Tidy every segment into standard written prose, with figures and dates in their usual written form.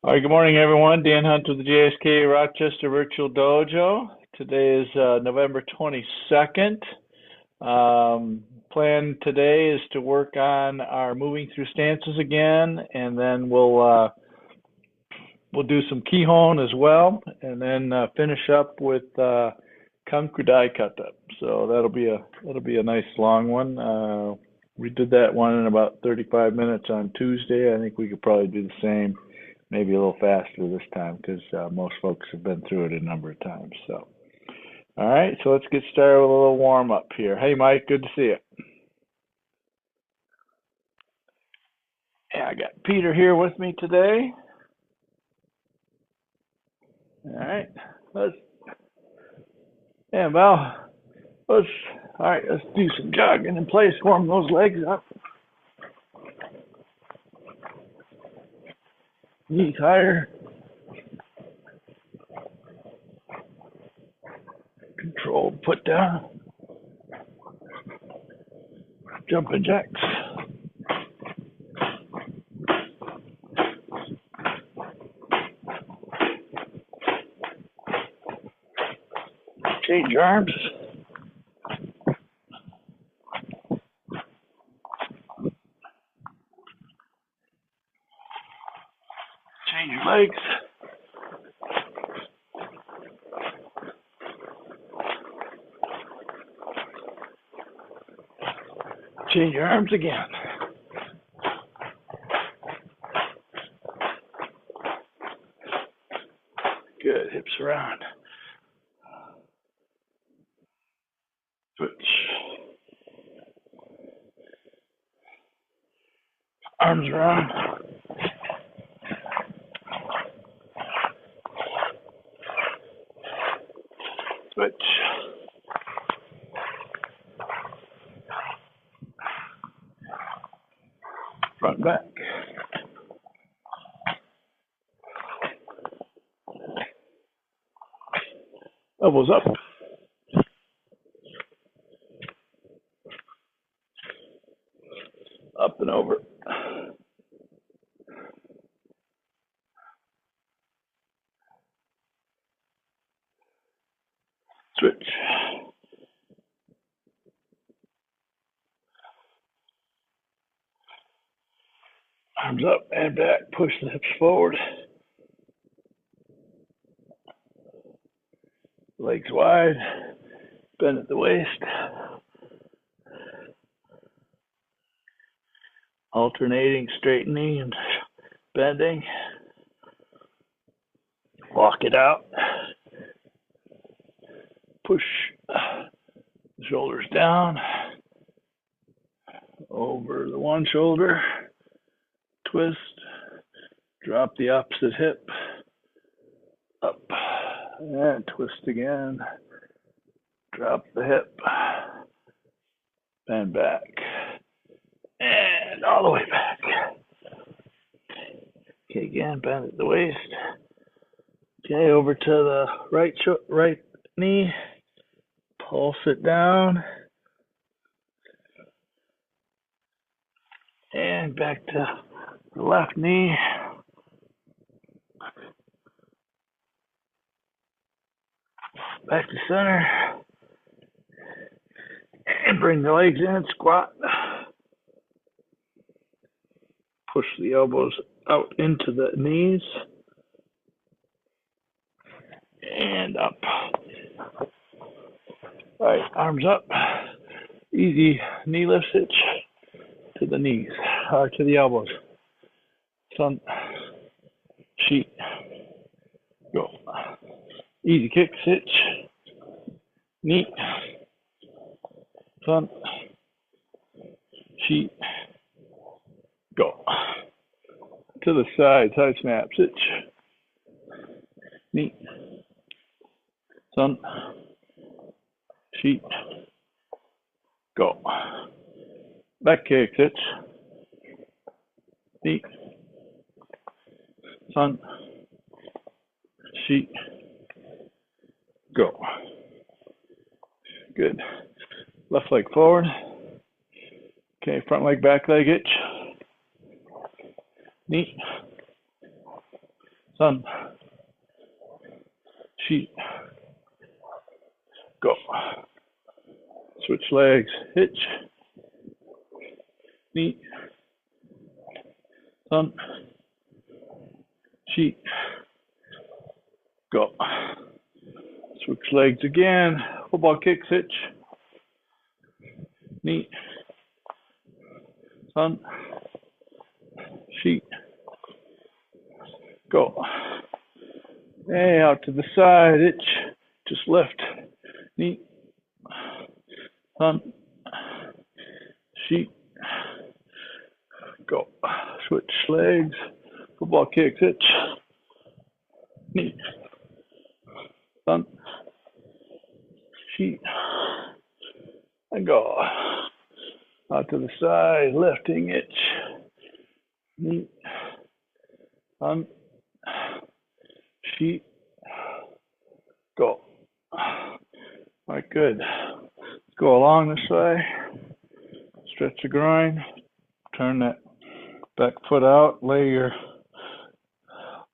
All right, good morning, everyone. Dan Hunt with the JSKA Rochester Virtual Dojo. Today is November 22nd. Plan today is to work on our moving through stances again, and then we'll do some Kihon as well, and then finish up with Kanku Dai Kata. So that'll be a nice long one. We did that one in about 35 minutes on Tuesday. I think we could probably do the same. Maybe a little faster this time because most folks have been through it a number of times. So, all right, so let's get started with a little warm up here. Hey, Mike, good to see you. Yeah, I got Peter here with me today. All right, all right, let's do some jogging in place, warm those legs up. Knees higher. Controlled put down. Jumping jacks. Change your arms. Change your legs. Change your arms again. Good, hips around. Switch. Arms around. Switch. Front back. Elbows up. Up and over. Switch. Arms up and back. Push the hips forward. Legs wide. Bend at the waist. Alternating, straightening and bending. Walk it out. Push the shoulders down. Over the one shoulder. Twist. Drop the opposite hip. Up. And twist again. Drop the hip. Bend back. And all the way back. Okay, again, bend at the waist. Okay, over to the right knee. Pulse it down. And back to the left knee. Back to center. And bring the legs in, squat. Push the elbows out into the knees. And up. All right, arms up. Easy knee lift hitch to the knees, or to the elbows. Sun, sheet, go. Easy kicks, hitch, knee, sun, sheet, go. To the side snaps, hitch, knee, sun, sheet, go. Back kick, hitch, knee, sun, sheet, go. Good. Left leg forward. Okay, front leg, back leg hitch. Knee. Sun, sheet, go. Switch legs, hitch, knee, sun, sheet, go. Switch legs again, football kicks, hitch, knee, sun, sheet, go. Hey, out to the side, hitch, just lift, knee, sun, sheet, go. Switch legs, football kicks, hitch, knee, sun, sheet, and go. Out to the side, lifting, hitch, knee, sun, sheet, go. All right, good. Let's go along this way. Stretch the groin. Turn that back foot out. Lay your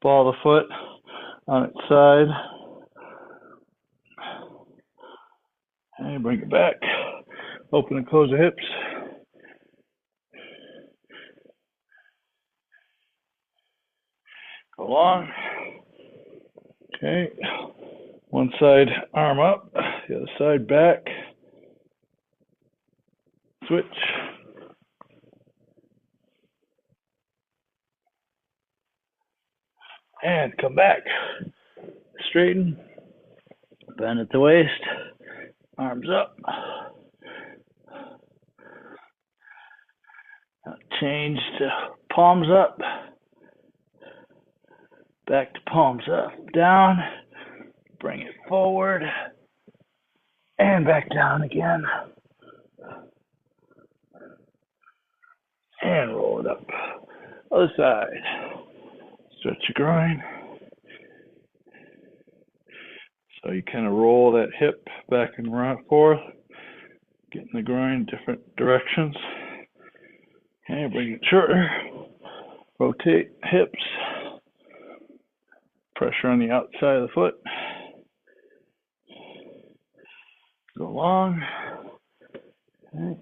ball of the foot on its side. And bring it back. Open and close the hips. Go long. Okay. One side arm up, the other side back. Switch. And come back. Straighten. Bend at the waist. Arms up. Now change to palms up. Back to palms up. Down. Bring it forward. And back down again. And roll it up. Other side. Stretch your groin. So you kind of roll that hip back and forth, getting the groin different directions. Okay, bring it shorter. Rotate hips. Pressure on the outside of the foot. Go long. Okay.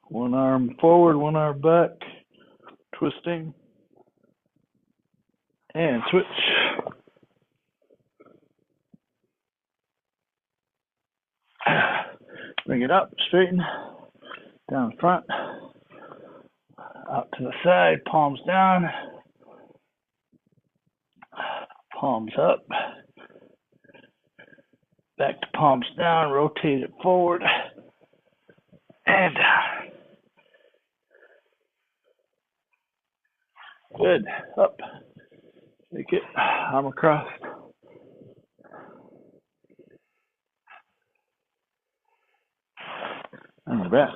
One arm forward, one arm back. Twisting. And switch. Bring it up, straighten. Down front. Out to the side, palms down. Palms up. Back to palms down, rotate it forward. And down. Good. Up. Take it. Arm across. And we're back.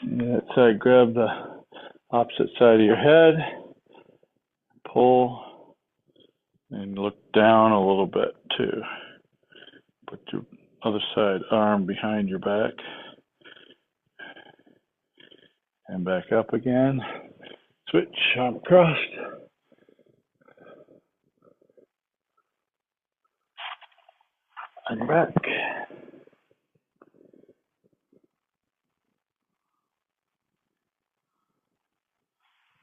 That side, grab the opposite side of your head. Pull. And look down a little bit too. Put your other side arm behind your back. And back up again. Switch, arm across. And back.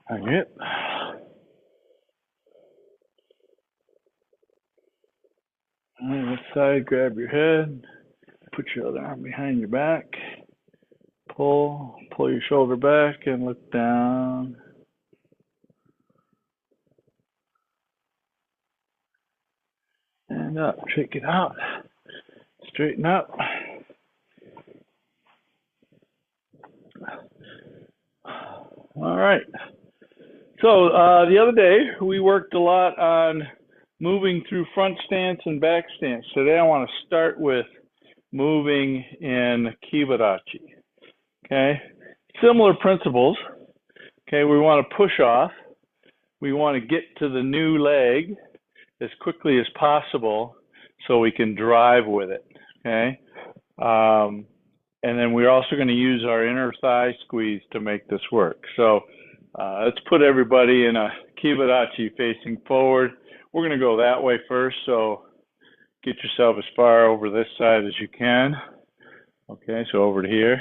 Hang it. On this side, grab your head. Put your other arm behind your back. Pull your shoulder back and look down. And up, shake it out. Straighten up. All right. So the other day, we worked a lot on moving through front stance and back stance. Today, I want to start with moving in Kibarachi. Okay, similar principles. Okay, we want to push off. We want to get to the new leg as quickly as possible so we can drive with it. Okay, And then we're also going to use our inner thigh squeeze to make this work. So let's put everybody in a Kibarachi facing forward. We're going to go that way first, so get yourself as far over this side as you can. Okay, so over to here.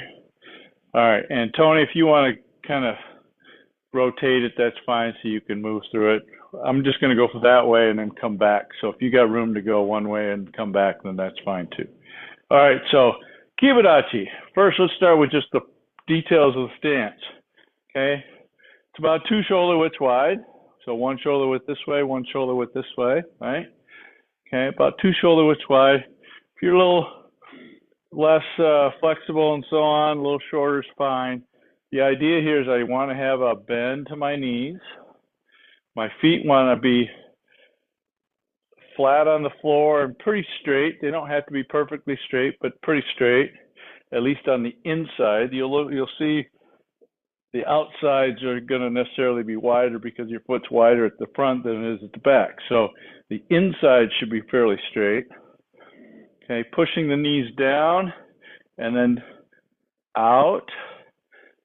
All right, and Tony, if you want to kind of rotate it, that's fine, so you can move through it. I'm just going to go for that way and then come back. So if you got room to go one way and come back, then that's fine too. All right, so Kibarachi. First, let's start with just the details of the stance. Okay, it's about 2 shoulder widths wide. So 1 shoulder width this way, 1 shoulder width this way, right? Okay, about 2 shoulder widths wide. If you're a little less flexible and so on, a little shorter is fine. The idea here is I want to have a bend to my knees. My feet want to be flat on the floor and pretty straight. They don't have to be perfectly straight, but pretty straight, at least on the inside. You'll see the outsides are going to necessarily be wider because your foot's wider at the front than it is at the back. So the inside should be fairly straight. Okay, pushing the knees down and then out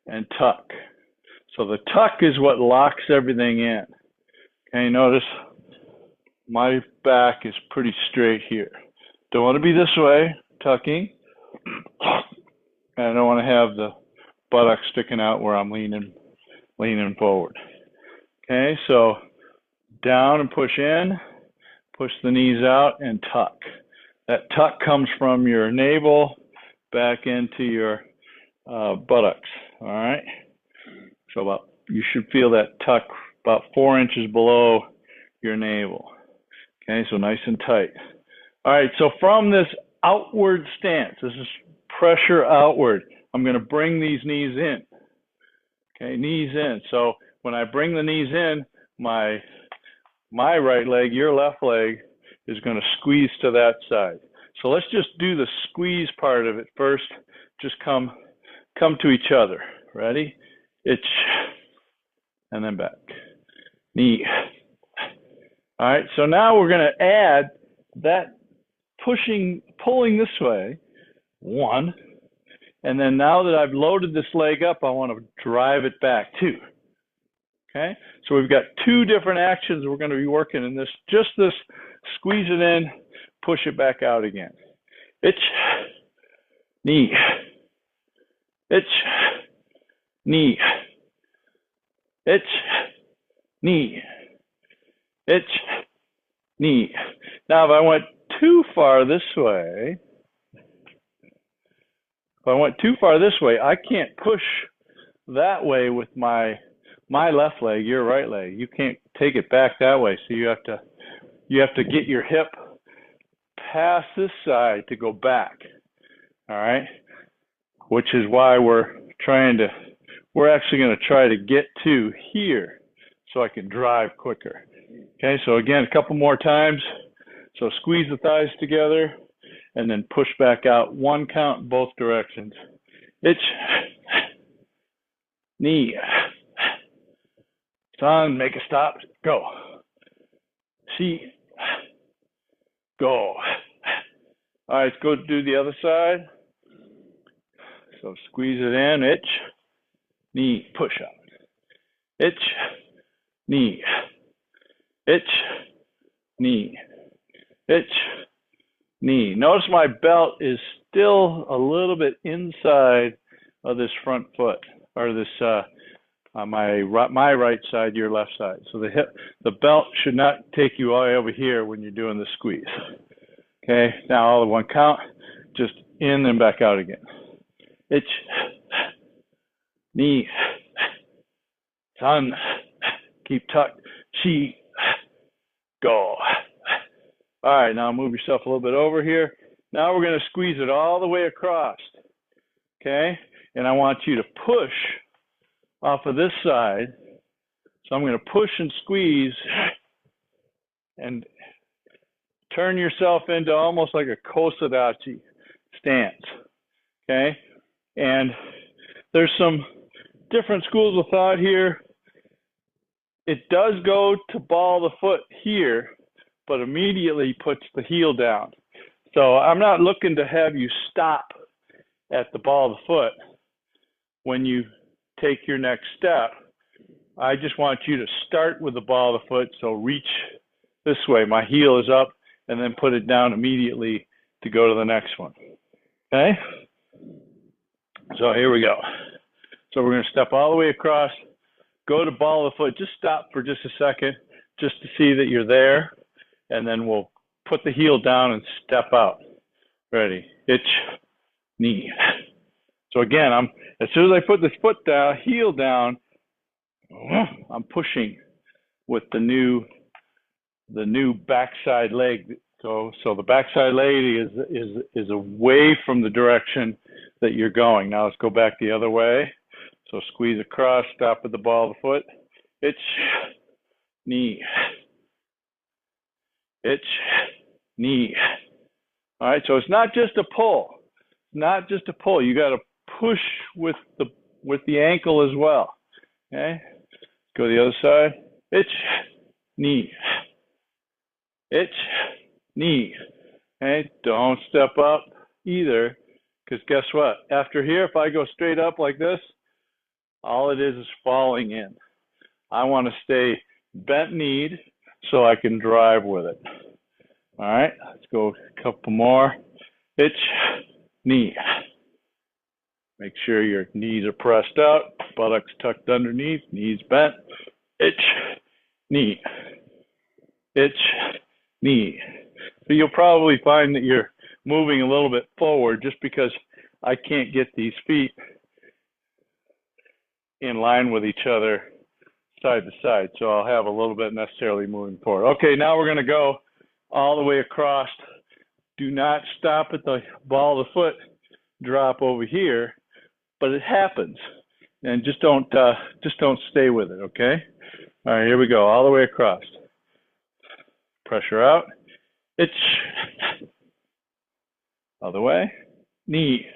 and tuck. So the tuck is what locks everything in. Okay, notice my back is pretty straight here. Don't want to be this way, tucking. And I don't want to have the buttocks sticking out where I'm leaning forward. Okay, so down and push in, push the knees out and tuck. That tuck comes from your navel back into your buttocks. All right, so you should feel that tuck about 4 inches below your navel. Okay, so nice and tight. All right, so from this outward stance, this is pressure outward, I'm going to bring these knees in. Okay, knees in. So when I bring the knees in, my right leg, your left leg, is going to squeeze to that side. So let's just do the squeeze part of it first. Just come to each other. Ready? Itch, and then back. Knee. All right, so now we're going to add that pulling this way, 1. And then now that I've loaded this leg up, I want to drive it back 2. Okay, so we've got 2 different actions we're going to be working in this. Just this, squeeze it in, push it back out again. Itch, knee, itch, knee, itch, knee, itch, knee. Now if I went too far this way, I can't push that way with my left leg, your right leg. You can't take it back that way. So you have to get your hip past this side to go back. All right? Which is why we're actually going to try to get to here so I can drive quicker. Okay, so again, a couple more times. So squeeze the thighs together and then push back out. 1 count both directions. Itch, knee, sun, make a stop, go. See, go. All right, let's go do the other side. So squeeze it in, itch, knee, push out. Itch, knee, itch, knee, itch, knee. Notice my belt is still a little bit inside of this front foot, or this my right side, your left side. So the belt should not take you all the way over here when you're doing the squeeze. Okay, now all in 1 count, just in and back out again. Itch, knee, sun, keep tucked, chi, go. All right, now move yourself a little bit over here. Now we're going to squeeze it all the way across, okay? And I want you to push off of this side. So I'm going to push and squeeze and turn yourself into almost like a kosadachi stance, okay? And there's some different schools of thought here. It does go to ball the foot here, but immediately puts the heel down. So I'm not looking to have you stop at the ball of the foot when you take your next step. I just want you to start with the ball of the foot, so reach this way. My heel is up, and then put it down immediately to go to the next one. Okay? So here we go. So we're going to step all the way across, go to ball of the foot. Just stop for just a second just to see that you're there, and then we'll put the heel down and step out. Ready? Itch, knee. So again, as soon as I put this foot down, heel down, I'm pushing with the new backside leg. So the backside leg is away from the direction that you're going. Now let's go back the other way. So squeeze across, stop at the ball of the foot. Itch, knee. Itch, knee. All right, so it's not just a pull. Not just a pull. You got to push with the ankle as well. Okay? Go to the other side. Itch, knee. Itch, knee. Okay? Don't step up either, because guess what? After here, if I go straight up like this, all it is falling in. I want to stay bent-kneed so I can drive with it. All right, let's go a couple more. Itch, knee. Make sure your knees are pressed out, buttocks tucked underneath, knees bent. Itch, knee. Itch, knee. So you'll probably find that you're moving a little bit forward just because I can't get these feet in line with each other side to side. So I'll have a little bit necessarily moving forward. Okay, now we're going to go all the way across. Do not stop at the ball of the foot, drop over here, but it happens. And just don't stay with it, okay? All right, here we go, all the way across. Pressure out. Itch. Other way. Knee.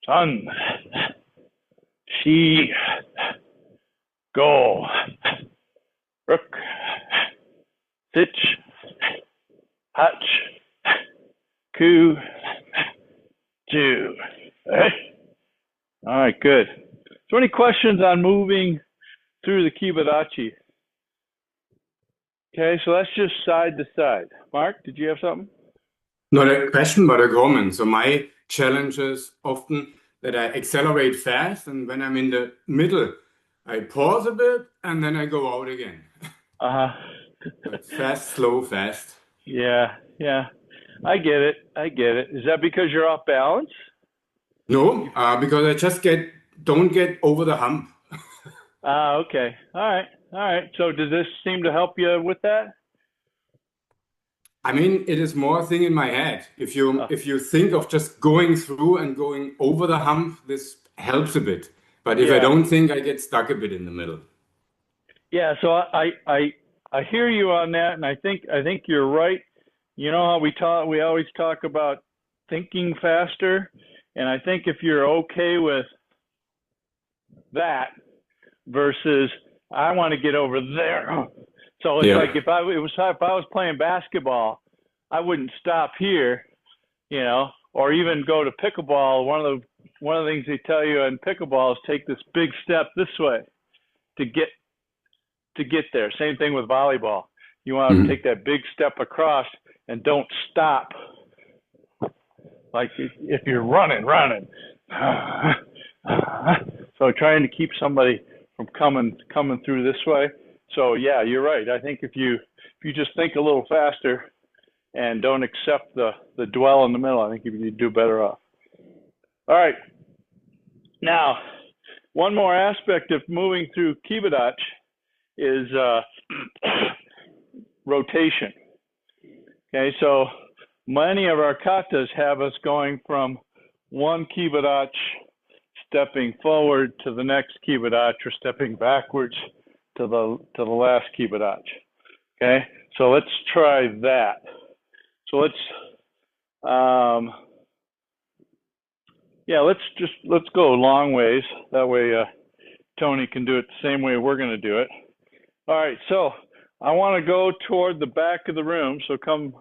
Sun. Shi. Go. Rook. Sitch. Hatch. Ku. Ju. Okay. All right, good. So any questions on moving through the Kibadachi? Okay, so that's just side to side. Mark, did you have something? Not a question, but a comment. So my challenge is often that I accelerate fast, and when I'm in the middle, I pause a bit, and then I go out again. But fast, slow, fast. Yeah. I get it. Is that because you're off balance? No, because I just don't get over the hump. Okay. All right. So does this seem to help you with that? I mean, it is more a thing in my head. If you think of just going through and going over the hump, this helps a bit. But if I don't think, I get stuck a bit in the middle. Yeah, so I hear you on that, and I think you're right. You know how we always talk about thinking faster, and I think if you're okay with that versus I want to get over there. So it's like if I was playing basketball, I wouldn't stop here, or even go to pickleball. One of the things they tell you in pickleball is take this big step this way to get there. Same thing with volleyball. You want to take that big step across and don't stop. Like if you're running. So trying to keep somebody from coming through this way. So yeah, you're right. I think if you just think a little faster and don't accept the dwell in the middle, I think you do better off. All right. Now, one more aspect of moving through Kibadachi is rotation. Okay, so many of our katas have us going from one Kibadachi, stepping forward to the next Kibadachi, or stepping backwards to the last Kibadachi. Okay, so let's try that. So let's go a long ways. That way Tony can do it the same way we're going to do it. All right, so I want to go toward the back of the room. So come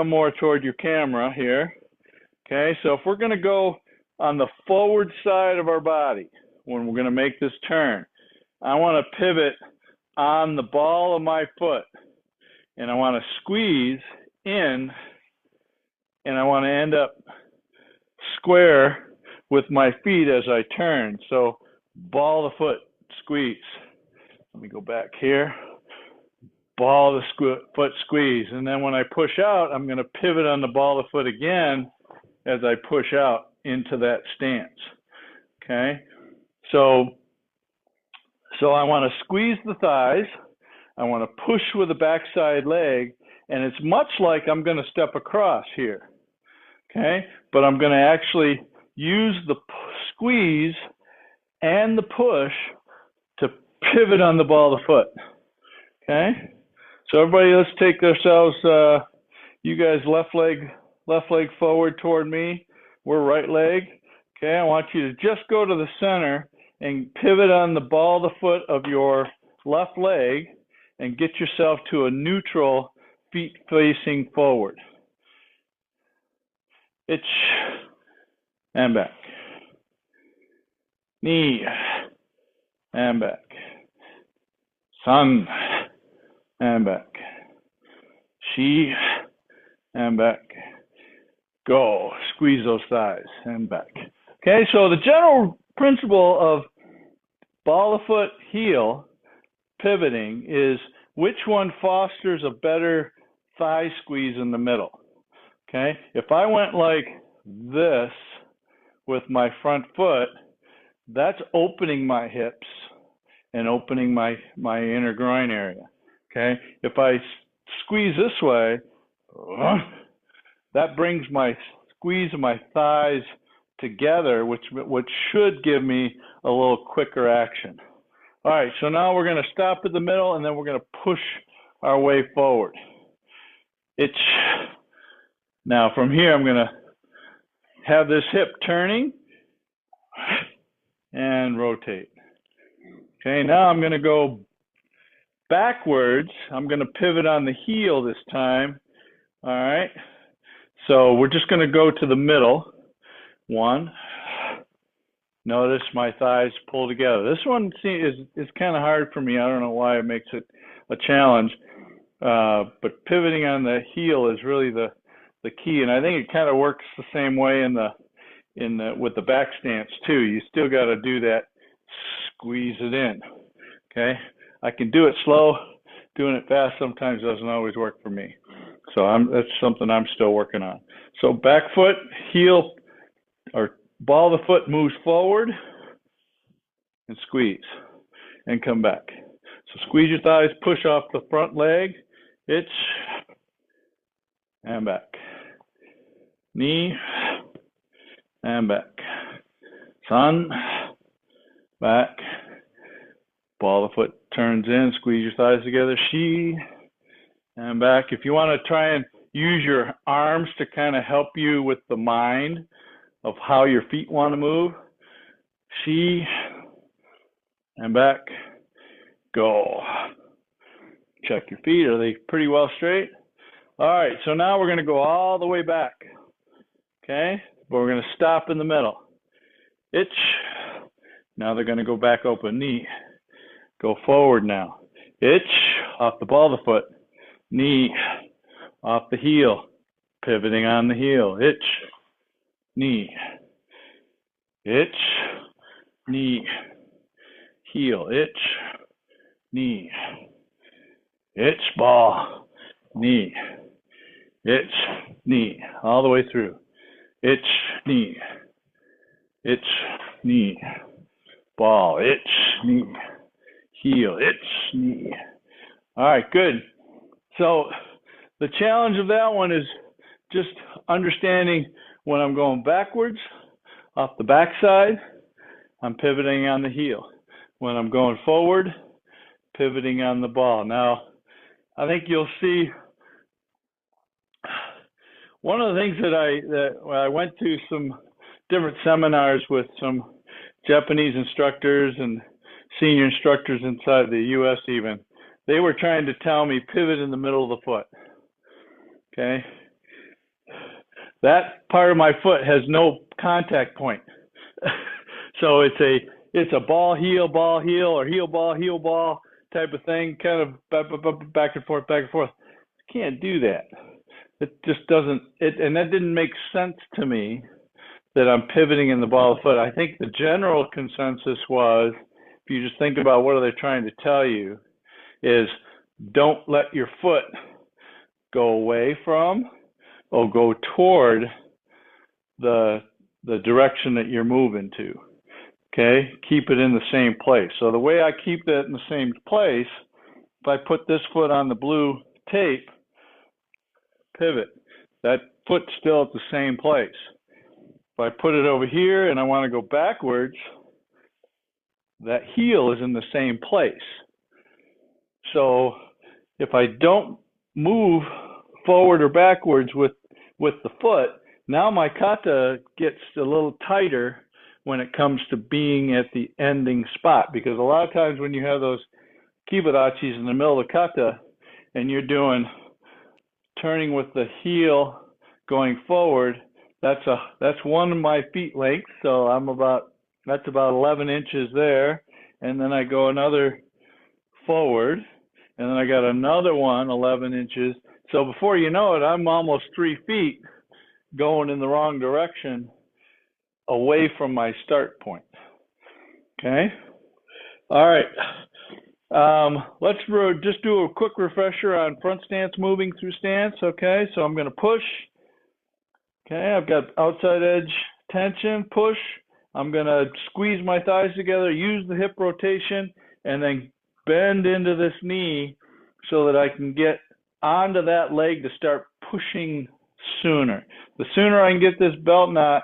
more toward your camera here. Okay, so if we're going to go on the forward side of our body when we're going to make this turn, I want to pivot on the ball of my foot, and I want to squeeze in, and I want to end up square with my feet as I turn. So ball of the foot, squeeze. Let me go back here. Ball of the foot, squeeze. And then when I push out, I'm going to pivot on the ball of the foot again as I push out into that stance. Okay? So I want to squeeze the thighs. I want to push with the backside leg. And it's much like I'm going to step across here. Okay? But I'm going to actually use the squeeze and the push to pivot on the ball of the foot. Okay? So everybody, let's take ourselves, you guys left leg forward toward me. We're right leg. Okay, I want you to just go to the center and pivot on the ball of the foot of your left leg and get yourself to a neutral, feet facing forward. Itch and back. Knee and back. Sun and back. Shi and back. Go. Squeeze those thighs and back. Okay, so the general principle of ball of foot, heel pivoting is which one fosters a better thigh squeeze in the middle. Okay, if I went like this with my front foot, that's opening my hips and opening my inner groin area. Okay, if I squeeze this way, that brings my squeeze of my thighs together, which should give me a little quicker action. All right, so now we're going to stop at the middle, and then we're going to push our way forward. Now from here, I'm going to have this hip turning and rotate. Okay, now I'm going to go backwards. I'm going to pivot on the heel this time. All right, so we're just going to go to the middle. One. Notice my thighs pull together. This one is kind of hard for me. I don't know why it makes it a challenge. But pivoting on the heel is really the key, and I think it kind of works the same way with the back stance too. You still got to do that, squeeze it in. Okay, I can do it slow. Doing it fast sometimes doesn't always work for me. So that's something I'm still working on. So back foot, heel, or ball of the foot moves forward and squeeze and come back. So squeeze your thighs, push off the front leg, itch, and back. Knee, and back. Sun, back. Ball of the foot turns in, squeeze your thighs together, shi, and back. If you want to try and use your arms to kind of help you with the mind of how your feet want to move, shi, and back, go. Check your feet, are they pretty well straight? All right, so now we're going to go all the way back, okay? But we're going to stop in the middle. Itch, now they're going to go back open, knee, go forward now. Itch, off the ball of the foot, knee, off the heel, pivoting on the heel, itch, knee, itch, knee, heel, itch, knee, itch, ball, knee, itch, knee, all the way through, itch, knee, ball, itch, knee, heel, itch, knee. All right, good. So the challenge of that one is just understanding when I'm going backwards off the backside, I'm pivoting on the heel. When I'm going forward, pivoting on the ball. Now, I think you'll see one of the things that I went to some different seminars with some Japanese instructors and senior instructors inside the U.S. even. They were trying to tell me pivot in the middle of the foot. Okay. that part of my foot has no contact point. So it's a ball heel, or heel ball type of thing, kind of back and forth, back and forth. I can't do that. It just doesn't, and that didn't make sense to me that I'm pivoting in the ball of the foot. I think the general consensus was, if you just think about what are they trying to tell you, is don't let your foot go away from or go toward the direction that you're moving to. Okay, keep it in the same place. So the way I keep that in the same place, if I put this foot on the blue tape, pivot, that foot's still at the same place. If I put it over here and I want to go backwards, that heel is in the same place. So if I don't move forward or backwards with the foot, now my kata gets a little tighter when it comes to being at the ending spot. Because a lot of times when you have those kibarachis in the middle of the kata and you're doing turning with the heel going forward, that's one of my feet length. So that's about 11 inches there. And then I go another forward, and then I got another one 11 inches. So before you know it, I'm almost 3 feet going in the wrong direction away from my start point. Okay. All right. Let's just do a quick refresher on front stance, moving through stance. Okay. So I'm going to push. Okay. I've got outside edge tension, push. I'm going to squeeze my thighs together, use the hip rotation, and then bend into this knee so that I can get onto that leg to start pushing sooner. The sooner I can get this belt knot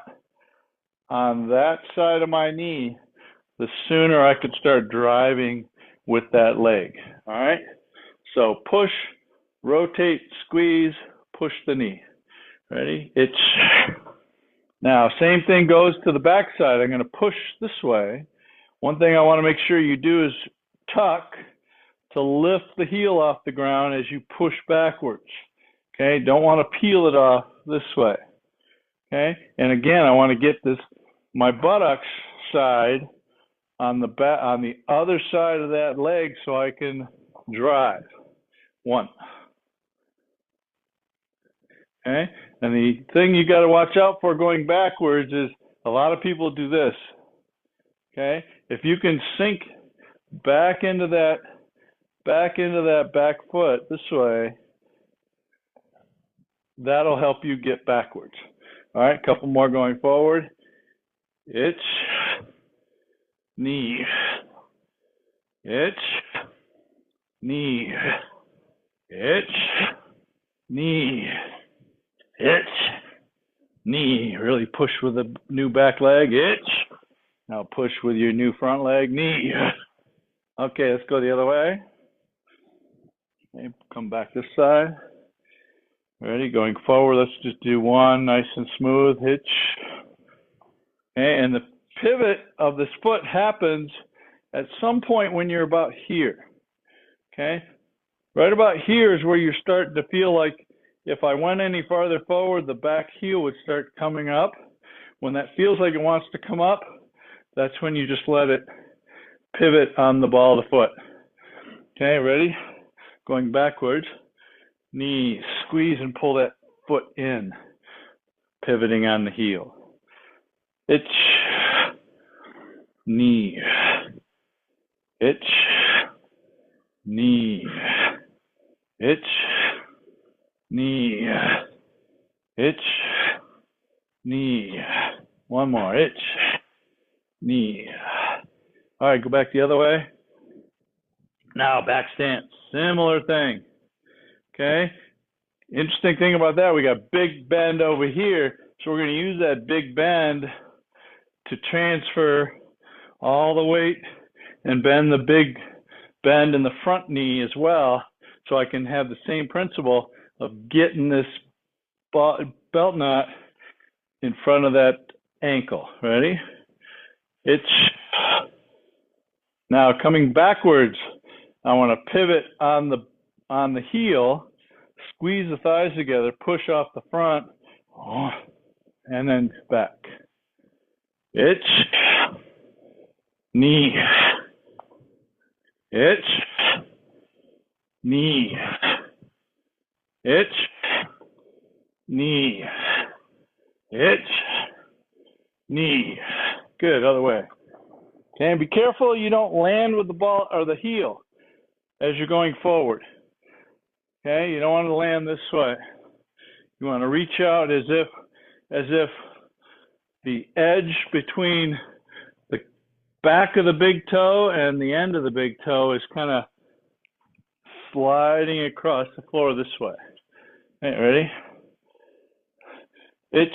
on that side of my knee, the sooner I could start driving with that leg. All right? So push, rotate, squeeze, push the knee. Ready? Now, same thing goes to the back side. I'm going to push this way. One thing I want to make sure you do is tuck to lift the heel off the ground as you push backwards. Okay? Don't want to peel it off this way. Okay? And again, I want to get my buttocks side on the other side of that leg so I can drive. 1. Okay? And the thing you got to watch out for going backwards is a lot of people do this. Okay? If you can sink back into that back foot this way, that'll help you get backwards. All right, couple more going forward. Itch, knee, itch, knee, itch, knee, itch, knee. Really push with the new back leg, itch. Now push with your new front leg, knee. Okay, let's go the other way. Okay, come back this side. Ready? Going forward, let's just do one nice and smooth hitch. Okay, and the pivot of this foot happens at some point when you're about here. Okay? Right about here is where you're starting to feel like if I went any farther forward, the back heel would start coming up. When that feels like it wants to come up, that's when you just let it pivot on the ball of the foot. Okay, ready? Going backwards. Knee, squeeze and pull that foot in, pivoting on the heel. Itch, knee, itch, knee, itch, knee, itch, knee. One more, itch, knee. All right, go back the other way. Now back stance, similar thing. Okay, interesting thing about that, we got big bend over here, so we're going to use that big bend to transfer all the weight and bend the big bend in the front knee as well, so I can have the same principle of getting this belt knot in front of that ankle. Ready? Now coming backwards, I want to pivot on the heel, squeeze the thighs together, push off the front, Oh, and then back. Ich, knee. Ich, knee. Ich, knee. Ich, knee. Good, other way. Okay, and be careful you don't land with the ball or the heel as you're going forward. Okay, you don't want to land this way. You want to reach out as if the edge between the back of the big toe and the end of the big toe is kind of sliding across the floor this way. Okay, ready? Ich,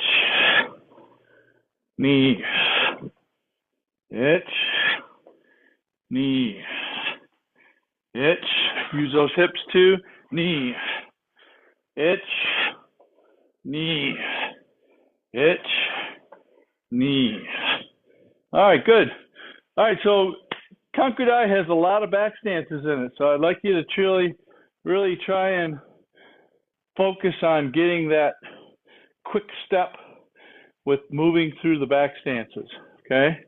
knee. Ich, knee. Ich, use those hips too. Knee. Ich, knee. Ich, knee. All right, good. All right, so Kanku Dai has a lot of back stances in it, so I'd like you to really try and focus on getting that quick step with moving through the back stances, okay?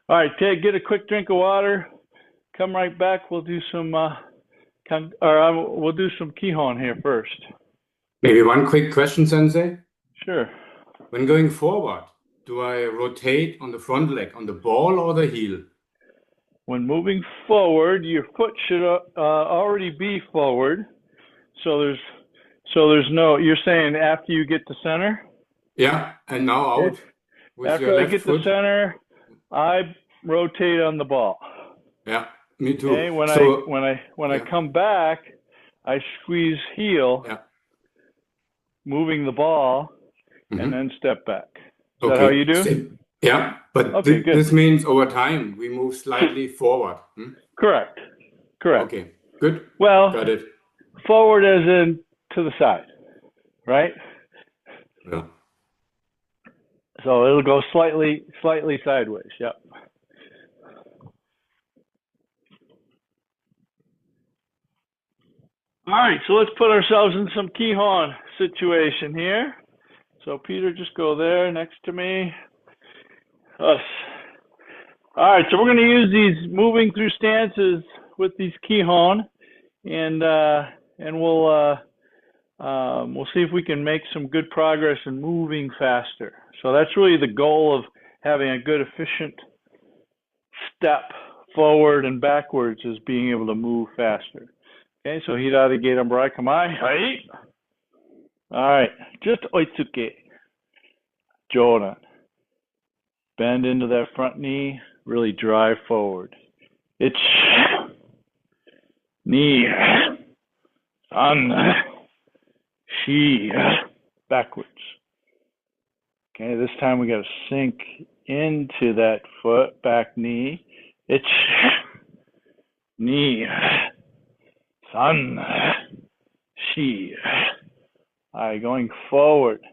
All right, Ted, get a quick drink of water. Come right back. We'll do some we'll do some Kihon here first. Maybe one quick question, Sensei. Sure. When going forward, do I rotate on the front leg, on the ball or the heel? When moving forward, your foot should already be forward. So there's no. You're saying after you get to center? Yeah, and now out with After your I left get foot. to center, I rotate on the ball. Yeah, me too. Okay. When I come back, I squeeze heel, moving the ball, and then step back. Is that how you do? Yeah, but Okay, good. this means over time we move slightly forward. Correct. Okay, good. Well, got it. Forward as in to the side, right? Yeah. So it'll go slightly sideways. Yep. All right, so let's put ourselves in some Kihon situation here. So Peter, just go there next to me. Us. All right, so we're going to use these moving through stances with these Kihon, and we'll see if we can make some good progress in moving faster. So that's really the goal of having a good, efficient step forward and backwards, is being able to move faster. Okay, so hirare gerambarai kamai. Hai. All right, just oitsuke. Joran. Bend into that front knee, really drive forward. Ich, knee, san, shi, backwards. Okay, this time we got to sink into that foot, back knee. Ich, knee, san, shi. All right, going forward.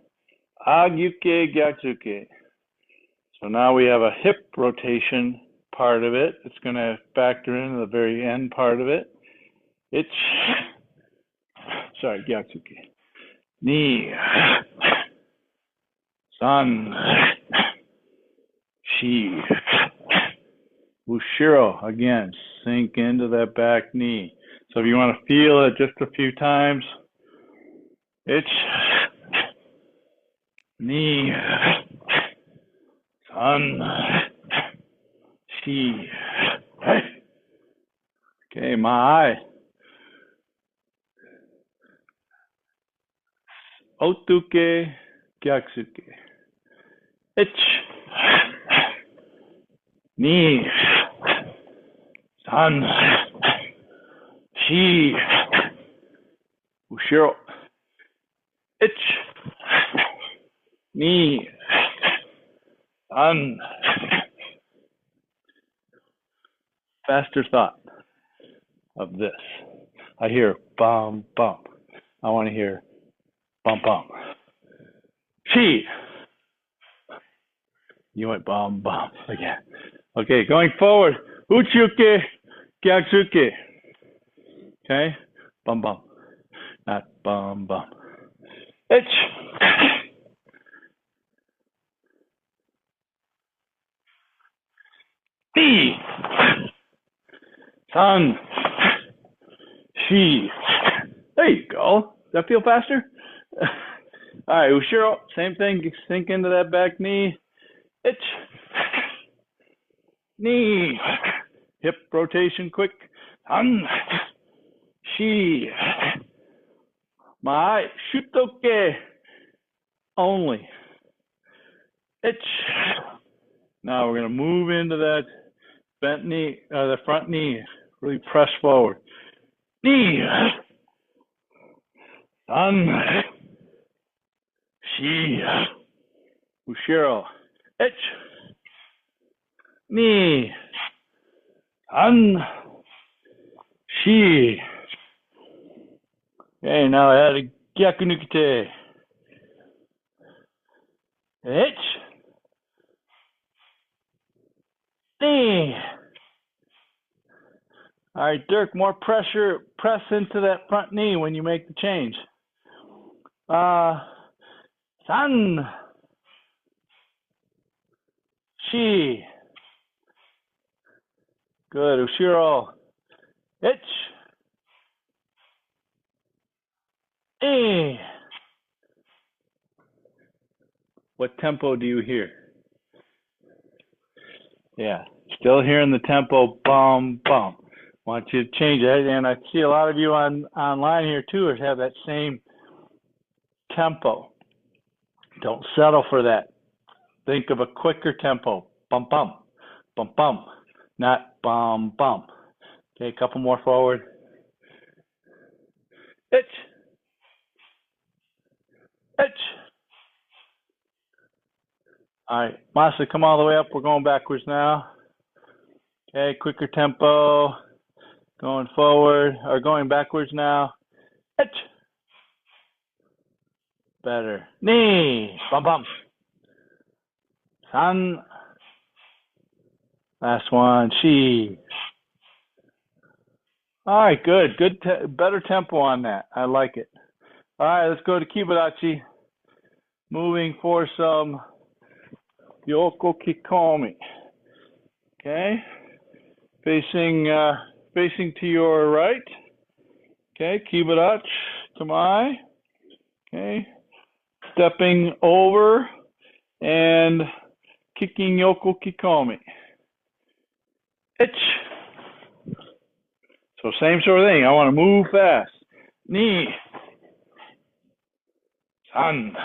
Agyuke, gyatsuke. So now we have a hip rotation part of it. It's going to factor in the very end part of it. Gyatsuke. Knee. San. Shi. Ushiro. Again, sink into that back knee. So if you want to feel it just a few times. Knee. San. Shi. Okay, my eye. Otuke, gyatsuke. Ich. Knee. San. Shi. Ushiro. Ich. Knee. San. Faster thought of this. I hear bum, bum. I want to hear bum, bum. Chi. You went bum, bum again. Okay, going forward. Uchuke, gyatsuke. Okay, bum, bum. Not bum, bum. Ich. San, shi. There you go. Does that feel faster? All right, Ushiro, same thing. Sink into that back knee. Ich. Knee. Hip rotation quick. San, shi. Mai, shutoke. Only. Ich. Now we're going to move into that bent knee, the front knee. Really press forward. Knee. San. Shi. Ushiro. Ich. Knee. San. Shi. Okay, now I had a gyaku nukite. Ich. Knee. All right, Dirk, more pressure. Press into that front knee when you make the change. San. Shi. Good. Ushiro. Ich. E. What tempo do you hear? Yeah, still hearing the tempo. Bum, bum. Want you to change it. And I see a lot of you online here too have that same tempo. Don't settle for that. Think of a quicker tempo. Bum, bum. Bum, bum. Not bum, bum. Okay, a couple more forward. Ich. Ich. All right, Masa, come all the way up. We're going backwards now. Okay, quicker tempo. Going forward, or going backwards now. Ich. Better. Knee. Bum, bum. San. Last one. Shi. All right, good. Better tempo on that. I like it. All right, let's go to Kibarachi. Moving for some Yoko Kikomi. Okay. Facing to your right. Okay, Kibarachi, Tamai. Okay. Stepping over and kicking Yoko Kikomi. Ich. So same sort of thing. I want to move fast. Knee. San.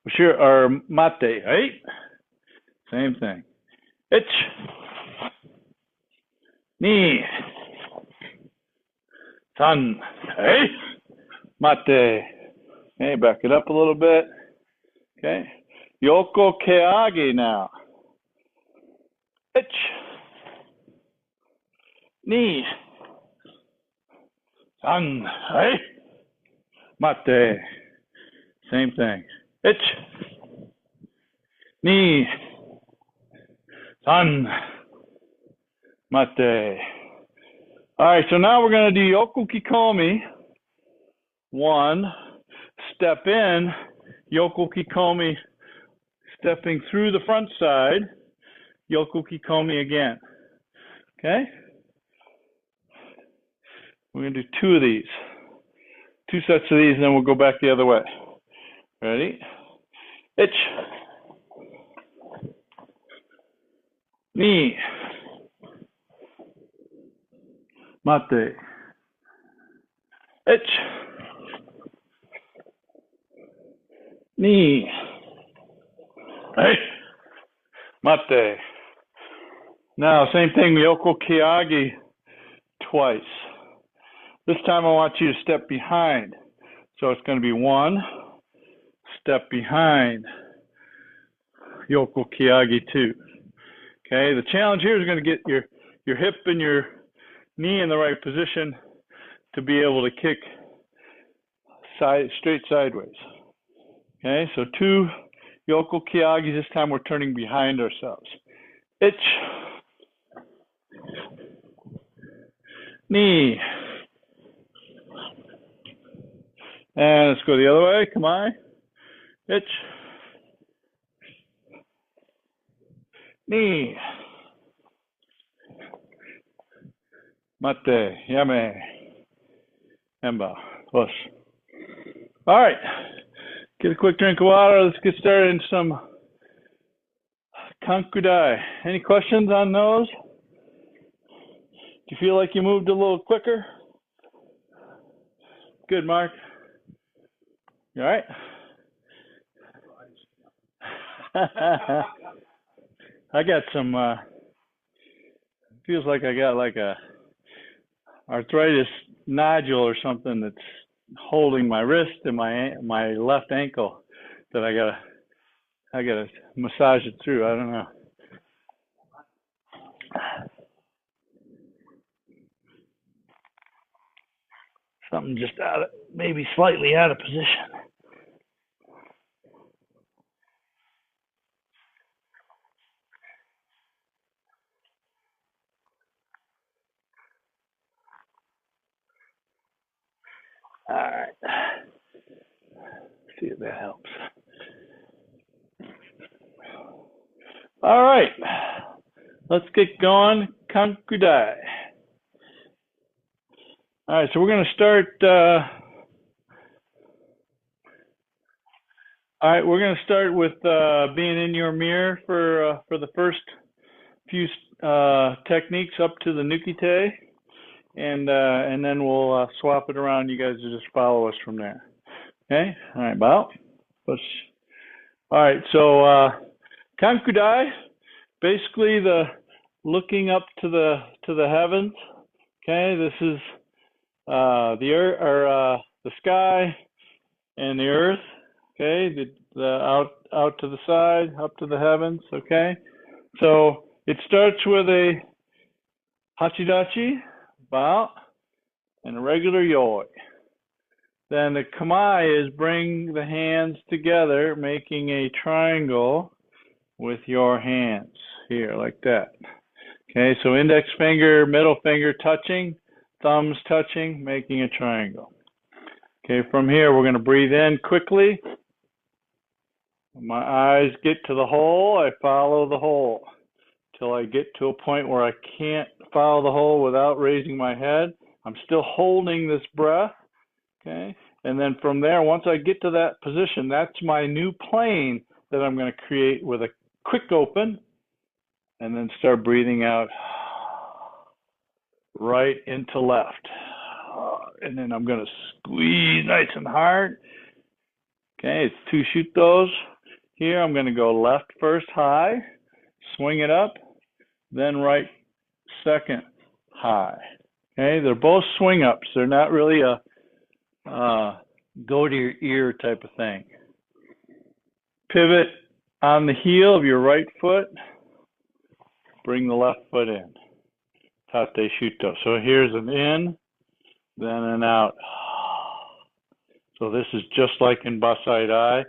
Sure, or mate, right? Same thing. Ich. Knee. San. Hey. Mate. Okay, back it up a little bit. Okay. Yoko Keage now. Ich. Knee. San. Hey. Mate. Same thing. Ich. Knee. San. Mate. All right, so now we're going to do Yoko Kikomi. 1. Step in. Yoko Kikomi. Stepping through the front side. Yoko Kikomi again. Okay? We're going to do 2 of these. 2 sets of these, and then we'll go back the other way. Ready? Ich. Knee. Mate. Ich. Knee. Hey. Mate. Now, same thing, Yoko Keage twice. This time I want you to step behind. So it's going to be 1, step behind, Yoko Keage 2. Okay, the challenge here is going to get your hip and your knee in the right position to be able to kick straight sideways. Okay, so 2 Yoko Keage. This time we're turning behind ourselves. Ich. Knee. And let's go the other way. Come on. Ich. Knee. Mate, yame, emba, push. All right, get a quick drink of water. Let's get started in some Kanku Dai. Any questions on those? Do you feel like you moved a little quicker? Good, Mark. You all right? I got some, feels like I got like a arthritis nodule or something that's holding my wrist and my left ankle that I gotta massage it through. I don't know. Something just maybe slightly out of position. All right. See if that helps. All right. Let's get going. Kanku Dai. All right, so we're going to start. All right, we're going to start with being in your mirror for the first few techniques up to the Nukite, and then we'll swap it around. You guys will just follow us from there. Okay. All right, bow. Push. All right, so Kanku Dai, basically the looking up to the heavens. Okay, this is the earth or the sky and the earth. Okay, the out to the side, up to the heavens. Okay, so it starts with a hachidachi, bow, and a regular yoi. Then the kamai is bring the hands together, making a triangle with your hands here, like that. Okay, so index finger, middle finger touching, thumbs touching, making a triangle. Okay, from here we're going to breathe in quickly. When my eyes get to the hole, I follow the hole till I get to a point where I can't follow the hole without raising my head. I'm still holding this breath. Okay, and then from there, once I get to that position, that's my new plane that I'm going to create with a quick open, and then start breathing out right into left. And then I'm going to squeeze nice and hard. Okay, it's 2 shutos. Here I'm going to go left first high, swing it up, then right second high. Okay, they're both swing ups. They're not really a go to your ear type of thing. Pivot on the heel of your right foot. Bring the left foot in. Tate shuto. So here's an in, then an out. So this is just like in Basai Dai.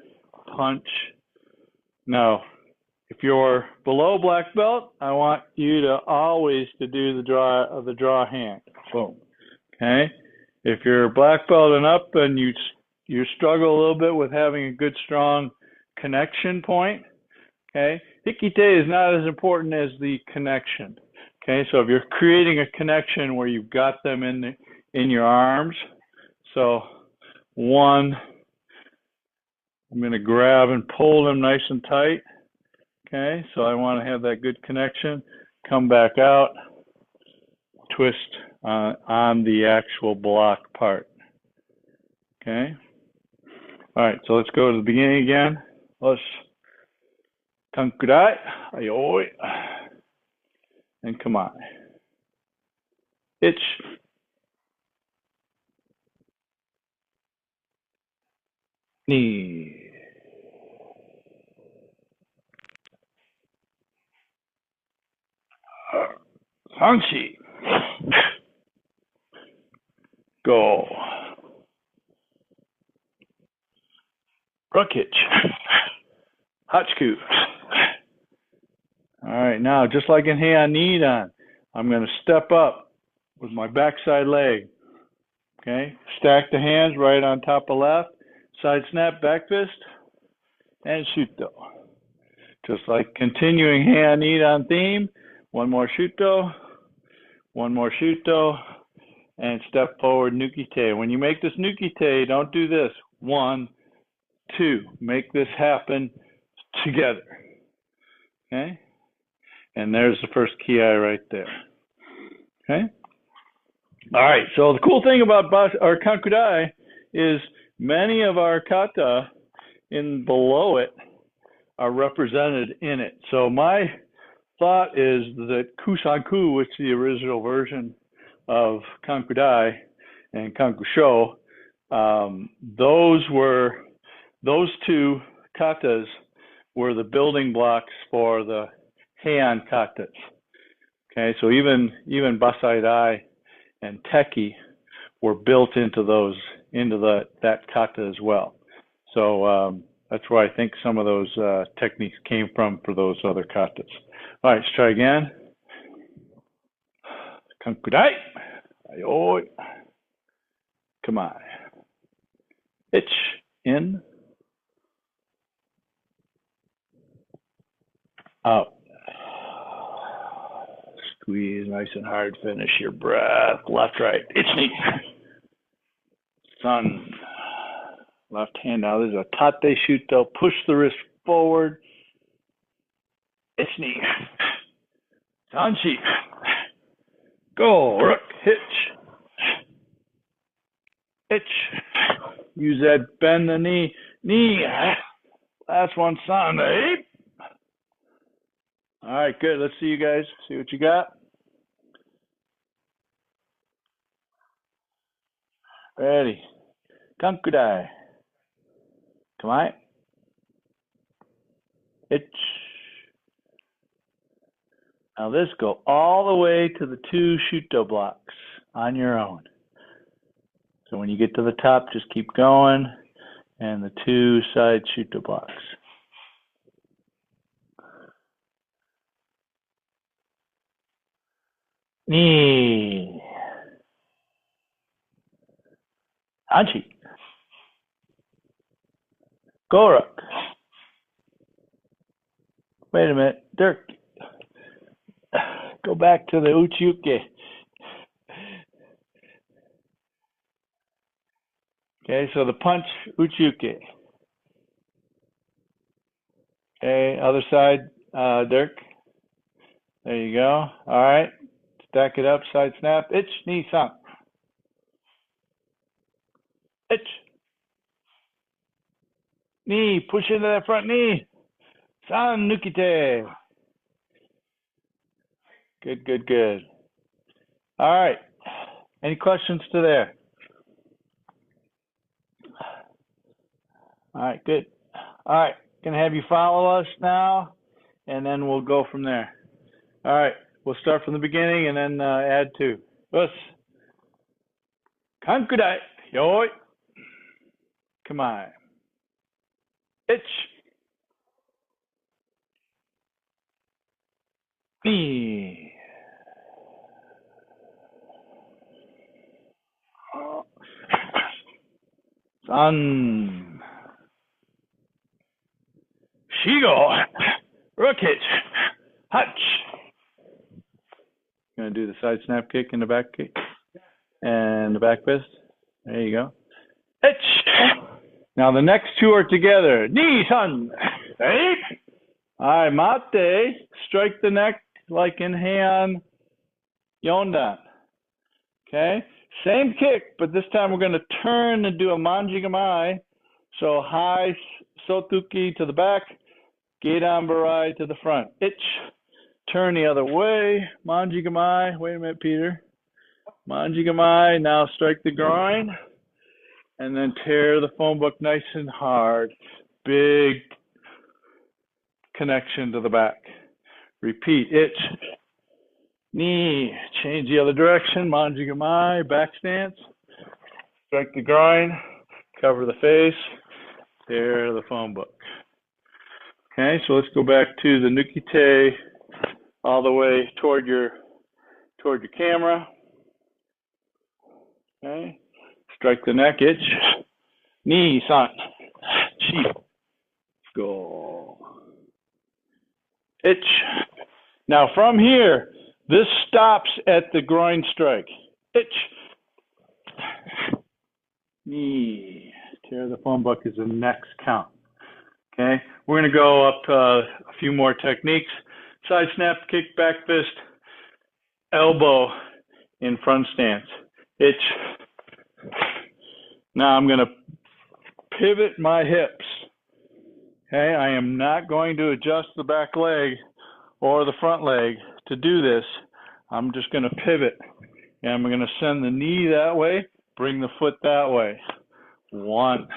Punch. Now, if you're below black belt, I want you to always to do the draw hand. Boom. Okay. If you're black belt and up and you struggle a little bit with having a good strong connection point, okay, hikite is not as important as the connection. Okay, so if you're creating a connection where you've got them in your arms, so one, I'm going to grab and pull them nice and tight. Okay, so I want to have that good connection. Come back out, twist on the actual block part. Okay. All right, so let's go to the beginning again. Let's Kanku Dai, ayoi, and come on. Itch. Knee. Hanshi. Go. Ruckitch. Hachiku. All right, now just like in Heian Nidan, I'm going to step up with my backside leg. Okay, stack the hands right on top of left, side snap, back fist, and shuto. Just like continuing Heian Nidan theme, one more shuto, One more shuto. And step forward, nukite. When you make this nukite, don't do this. 1, 2. Make this happen together. Okay? And there's the first ki right there. Okay? All right. So the cool thing about our Kanku Dai is many of our kata in below it are represented in it. So my thought is that Kusanku, which is the original version of Kanku Dai and Kanku Sho, those two katas were the building blocks for the Heian katas. Okay, so even Basai Dai and Teki were built into that kata as well. So that's where I think some of those techniques came from for those other katas. All right, let's try again. Kanku Dai. Ayoi. Come on. Itch. In. Out. Squeeze nice and hard. Finish your breath. Left, right. Itch knee. Sun. Left hand. Now there's a tate shuto. Push the wrist forward. Itch knee. Sanchi. Go. Rook. Hitch. Itch. Use that bend the knee. Knee. Last one, sun. All right, good. Let's see you guys. See what you got. Ready. Kanku Dai. Come on. Itch. Now this go all the way to the 2 shuto blocks on your own. So when you get to the top, just keep going, and the 2 side shuto blocks. Knee. Anchi. Gorak. Wait a minute, Dirk. Go back to the Uchiyuke. Okay, so the punch, Uchiyuke. Okay, other side, Dirk. There you go. All right. Stack it up, side snap. Itch, knee, san. Itch. Knee, push into that front knee. San, nukite. Good, good, good. All right. Any questions to there? All right, good. All right, gonna have you follow us now, and then we'll go from there. All right, we'll start from the beginning and then add to. Us. Kanku Dai. Yoi. Come on. Itch. Knee. Sun. Shigo. Rookage. Hutch. Gonna do the side snap kick and the back kick. And the back fist. There you go. Itch. Now the next 2 are together. Knee, sun. Hey. All right, mate. Strike the neck like in Heian Yondan. Okay. Same kick, but this time we're going to turn and do a manjigamai. So high sotuki to the back, geidan barai to the front. Itch. Turn the other way. Manjigamai. Wait a minute, Peter. Manjigamai. Now strike the groin. And then tear the phone book nice and hard. Big connection to the back. Repeat. Itch. Knee. Change the other direction. Manjigamai. Back stance. Strike the groin. Cover the face. Tear the phone book. Okay, so let's go back to the nukite all the way toward your camera. Okay. Strike the neck, itch. Knee, san. Chi. Go. Itch. Now from here, This stops at the groin strike. Itch. Knee. Tear the phone book is the next count. Okay, we're going to go up a few more techniques. Side snap, kick, back fist, elbow in front stance. Itch. Now I'm going to pivot my hips. Okay, I am not going to adjust the back leg or the front leg to do this. I'm just going to pivot, and I'm going to send the knee that way, bring the foot that way. 1,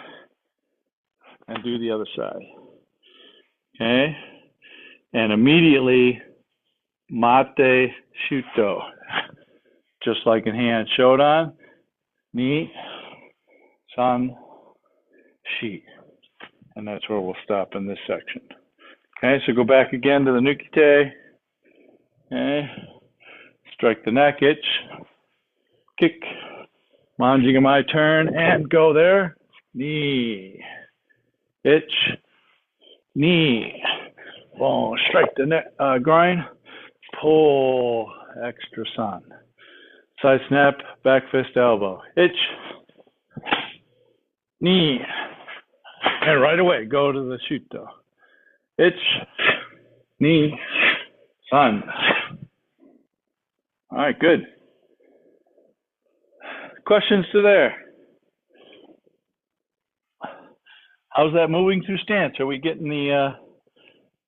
and do the other side. Okay, and immediately mate shuto, just like in hand. Shodan, ni, san, shi, and that's where we'll stop in this section. Okay, so go back again to the nukite. Okay, strike the neck, itch, kick, manjigamai turn, and go there. Knee, itch, knee, boom, strike the neck, grind, pull, extra san. Side snap, back fist, elbow, itch, knee, and right away go to the shuto. Itch, knee, san. All right, good. Questions to there? How's that moving through stance? Are we getting the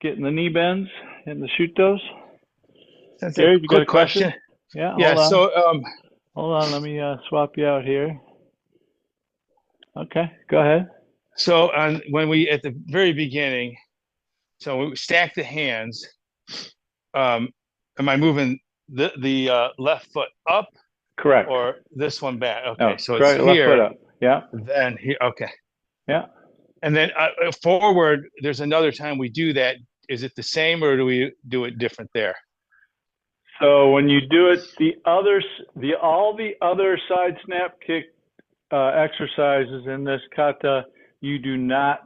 knee bends and the shutos? That's Gary, a you got a quick question. Yeah, Yeah, hold on. so Hold on, let me swap you out here. Okay, go ahead. so when we at the very beginning, so we stack the hands, am I moving the left foot up Correct. or this one back? Okay, No, so correct. it's Left foot here, up. Yeah, then here. Okay, yeah. and then forward. There's another time we do that. Is it the same or do we do it different there? So when you do it, all the other side snap kick exercises in this kata, you do not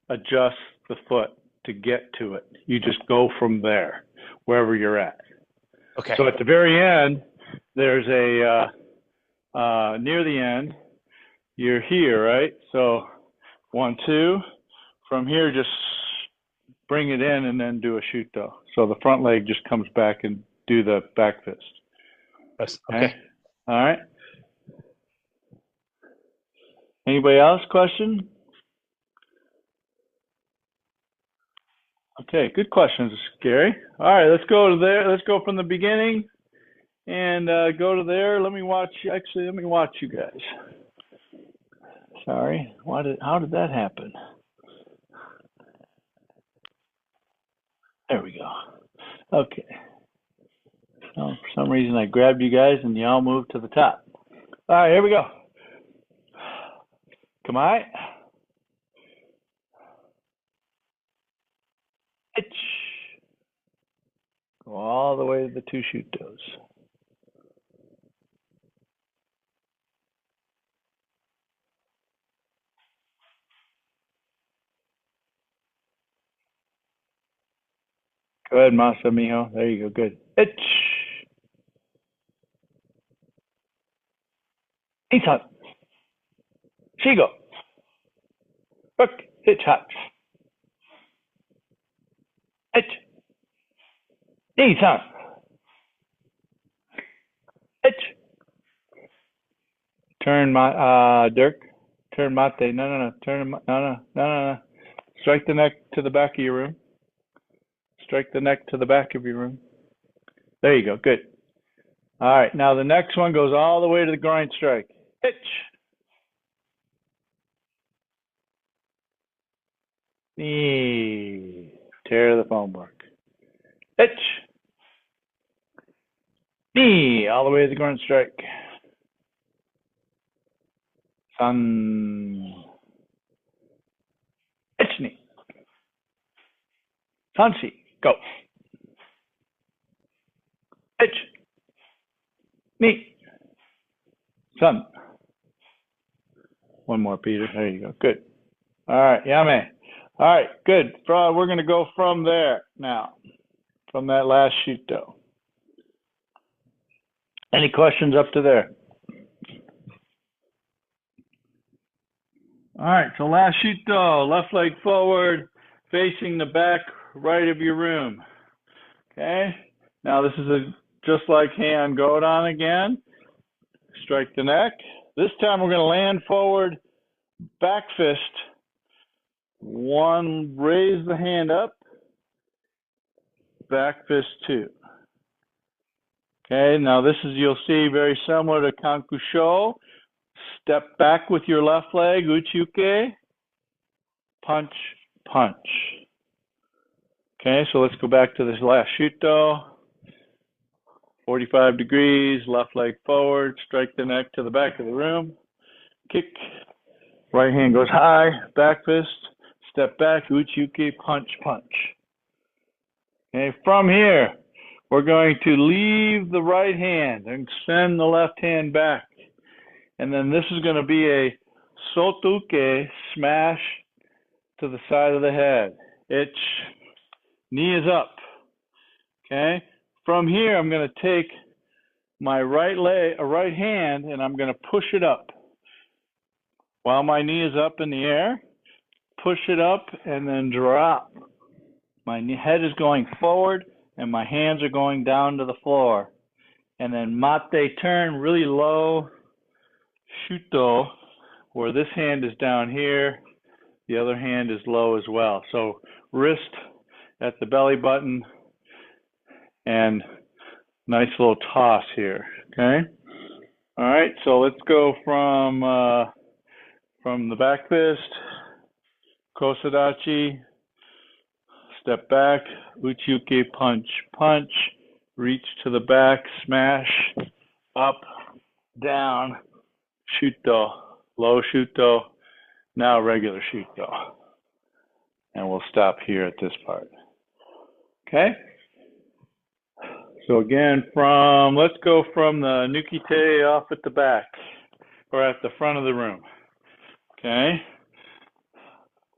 adjust the foot to get to it. You just go from there, wherever you're at. Okay. So at the very end, there's a near the end, you're here, right? So 1, 2. From here, just bring it in and then do a shuto. So the front leg just comes back and do the back fist. Yes, okay. All right. Anybody else? Question? Okay, good questions, Gary. All right, let's go to there. Let's go from the beginning and go to there. Let me watch. Actually, let me watch you guys. Sorry. How did that happen? There we go. Okay. So for some reason, I grabbed you guys and you all moved to the top. All right, here we go. Come on. Itch. Go all the way to the 2 shutos. Go ahead, Masa Mijo. There you go. Good. Itch. Isan. Shigo. Look. Itch hot. Itch. Isan. Itch. Turn my Dirk. Turn mate. No. Turn no. Strike the neck to the back of your room. Strike the neck to the back of your room. There you go. Good. All right. Now the next one goes all the way to the groin strike. Itch. Knee. Tear the foam work. Itch. Knee. All the way to the groin strike. San. Itch knee. Sanshi. Go. Itch. Knee. Sun. One more, Peter. There you go. Good. All right. Yame. All right. Good. We're going to go from there now, from that last shuto. Any questions up to there? All right, so last Shuto, left leg forward, facing the back right of your room. Okay, now this is just like hand Godon again. Strike the neck. This time we're going to land forward, back fist. One, raise the hand up, back fist two. Okay, now this is, you'll see, very similar to Kanku Sho. Step back with your left leg, Uchiuke, punch, punch. Okay, so let's go back to this last Shuto. 45 degrees, left leg forward, strike the neck to the back of the room, kick, right hand goes high, back fist, step back, Uchiuke, punch, punch. Okay, from here, we're going to leave the right hand and send the left hand back. And then this is going to be a Sotuke, smash to the side of the head. Knee is up. Okay, from here, I'm going to take my right hand, and I'm going to push it up. While my knee is up in the air, push it up and then drop. My head is going forward, and my hands are going down to the floor. And then mate turn, really low Shuto, where this hand is down here, the other hand is low as well. So wrist at the belly button, and nice little toss here, okay? All right, so let's go from the back fist, Kosadachi, step back, Uchiuke, punch, punch, reach to the back, smash, up, down, Shuto, low Shuto, now regular Shuto. And we'll stop here at this part, okay? So again, let's go from the Nukite off at the back, or at the front of the room, okay?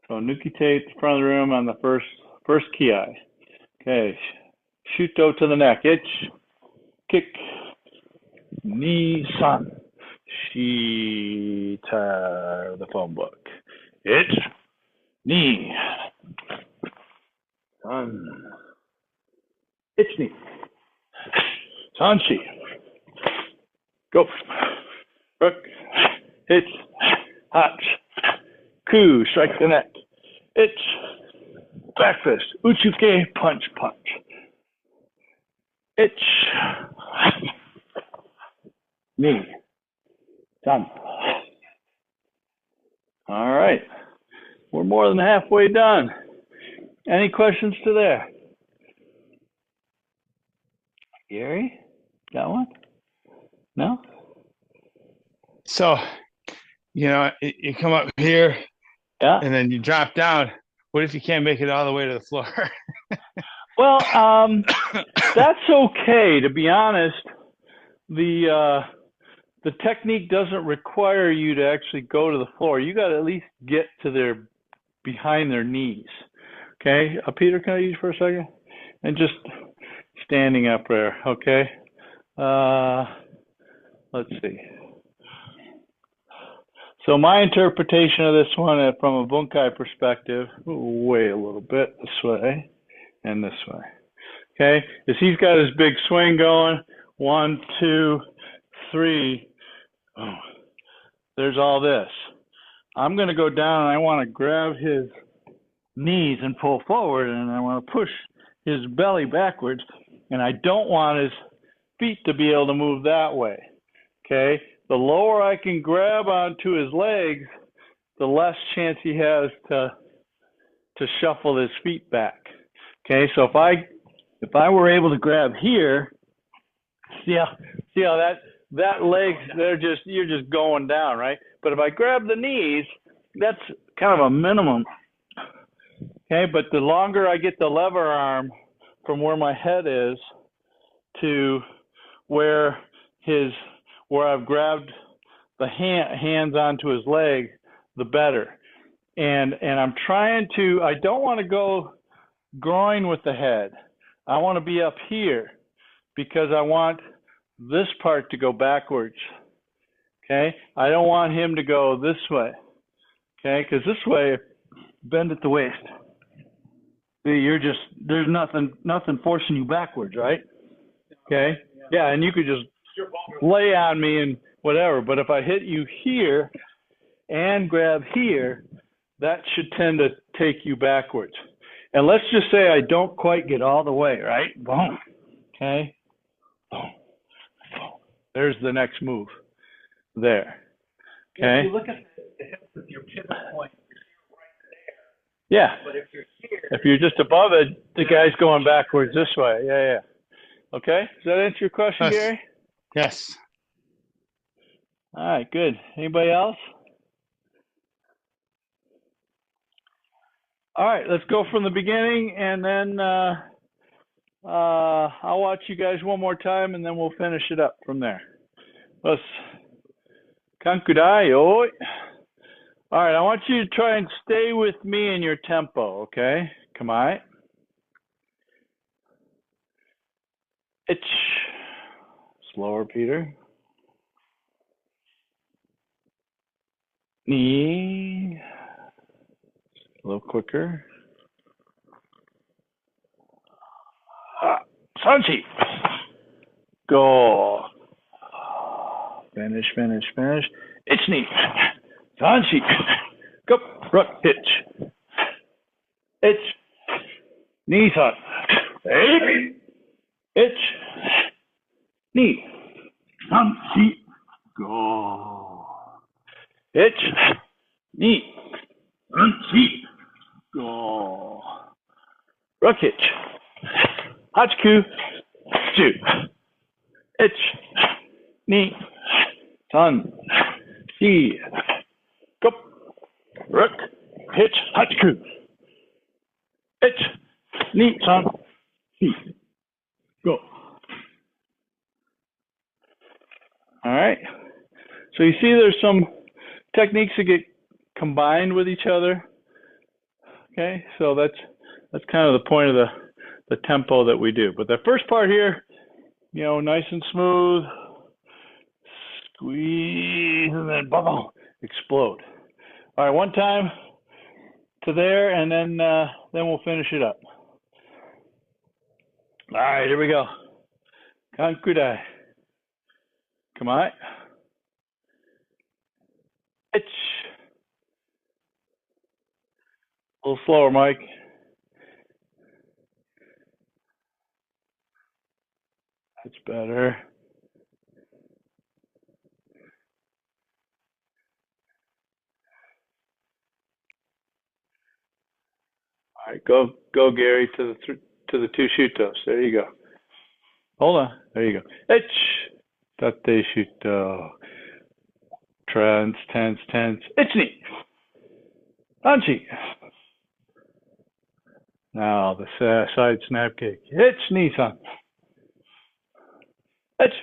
So Nukite at the front of the room on the first ki. Okay, Shuto to the neck, ich, kick, ni, san, shita, the phone book. Ich, ni, san, ich, ni. Sanshi. Go. Rook. Hit. Hot. Ku. Strike the neck. Itch. Back fist. Uchiuke. Punch. Punch. Itch. Knee. Done. All right. We're more than halfway done. Any questions to there? Gary? Got one? No? So, you come up here, Yeah. and then you drop down. What if you can't make it all the way to the floor? Well, that's okay. To be honest, the technique doesn't require you to actually go to the floor. You got to at least get to behind their knees. Okay, Peter, can I use you for a second? And just standing up there. Okay. Let's see. So my interpretation of this one from a bunkai perspective, way a little bit this way and this way. Okay, is he's got his big swing going. 1, 2, 3. Oh, there's all this. I'm going to go down and I want to grab his knees and pull forward, and I want to push his belly backwards, and I don't want his feet to be able to move that way. Okay, the lower I can grab onto his legs, the less chance he has to shuffle his feet back. Okay, so if I were able to grab here, see how that legs, you're just going down, right? But if I grab the knees, that's kind of a minimum. Okay, but the longer I get the lever arm from where my head is to where I've grabbed the hands onto his leg, the better. And I'm trying to, I don't want to go groin with the head. I want to be up here because I want this part to go backwards. Okay, I don't want him to go this way. Okay, because this way, bend at the waist. See, there's nothing forcing you backwards, right? Okay, yeah, and you could just lay on me and whatever. But if I hit you here and grab here, that should tend to take you backwards. And let's just say I don't quite get all the way, right? Boom. Okay. Boom. Boom. There's the next move. There. Okay. Yeah, if you look at the hip with your pivot point, you're right there. Yeah. But if you're here, If you're just above it, the guy's going backwards this way. Yeah, yeah. Okay. Does that answer your question, Yes. Gary? Yes. All right, good. Anybody else? All right, let's go from the beginning, and then I'll watch you guys one more time, and then we'll finish it up from there. Let's Kanku Dai. All right, I want you to try and stay with me in your tempo, okay? Come on. It's slower, Peter. Knee. A little quicker. Sanchi. Go. Finish, finish, finish. It's knee. Sanchi. Go. Rook. Hitch. It's knee, son. Hey. It's knee. Sanchi. Go. It's knee. Sanchi. Go. Rook hitch. Hachiku. Two. Itch. Knee. Sun. See. Go. Rook. Hitch. Hachiku. Itch. Knee. Sun. See. Go. All right. So you see there's some techniques that get combined with each other. Okay, so that's kind of the point of the tempo that we do. But the first part here, nice and smooth, squeeze, and then boom, explode. All right, one time to there, and then we'll finish it up. All right, here we go. Kanku Dai. Come on. It's a little slower, Mike. That's better. All right, go, Gary, to the two shutos. There you go. Hold on. There you go. It's tate shuto. Tense. It's knee. Anchi. Now the side snap kick. It's knee, son. It's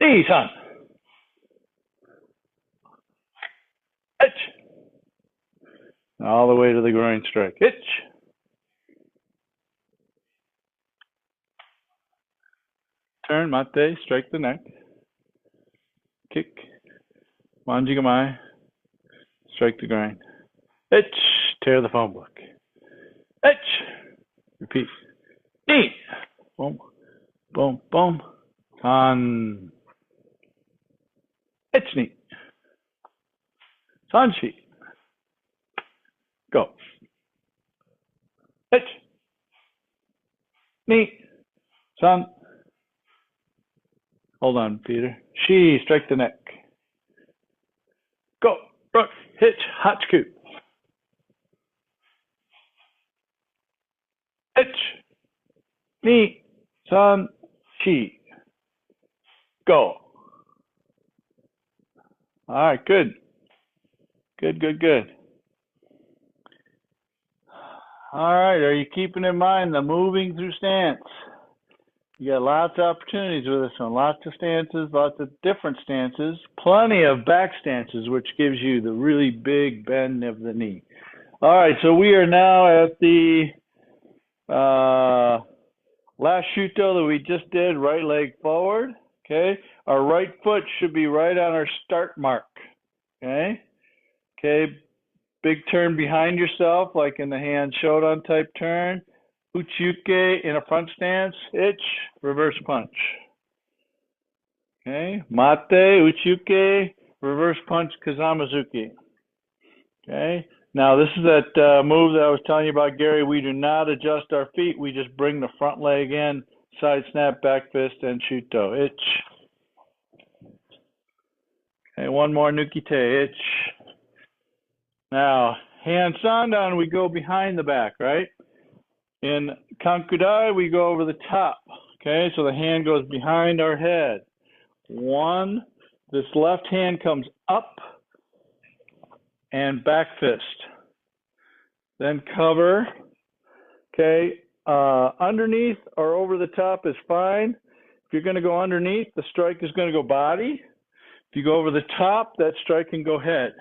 knee, son. It's all the way to the groin strike. It's turn, mate, strike the neck. Kick. Manjigamai. Strike the groin. It's tear the phone book. It's repeat. Knee. Boom. Boom. Boom. Tan. It's knee. Sanchi. Go. It's knee. San. Hold on, Peter. She, strike the neck. Go. Rook. Hitch. Hachiku. Hitch. Knee. San. Chi. Go. All right, good. Good. All right, are you keeping in mind the moving through stance? You got lots of opportunities with this one, lots of stances, lots of different stances, plenty of back stances, which gives you the really big bend of the knee. All right, so we are now at the last shuto that we just did, right leg forward. Okay. Our right foot should be right on our start mark. Okay. Okay. Big turn behind yourself, like in the hand shodan type turn. Uchiuke in a front stance. Ich, reverse punch. Okay. Mate, uchiuke, reverse punch, kazamazuki. Okay. Now this is that move that I was telling you about, Gary. We do not adjust our feet. We just bring the front leg in, side snap, back fist, and shuto. Ich. Okay, one more nukite. Ich. Now, hand sandan, we go behind the back, right? In Kanku Dai, we go over the top. Okay, so the hand goes behind our head. One, this left hand comes up and back fist. Then cover. Okay, underneath or over the top is fine. If you're going to go underneath, the strike is going to go body. If you go over the top, that strike can go head.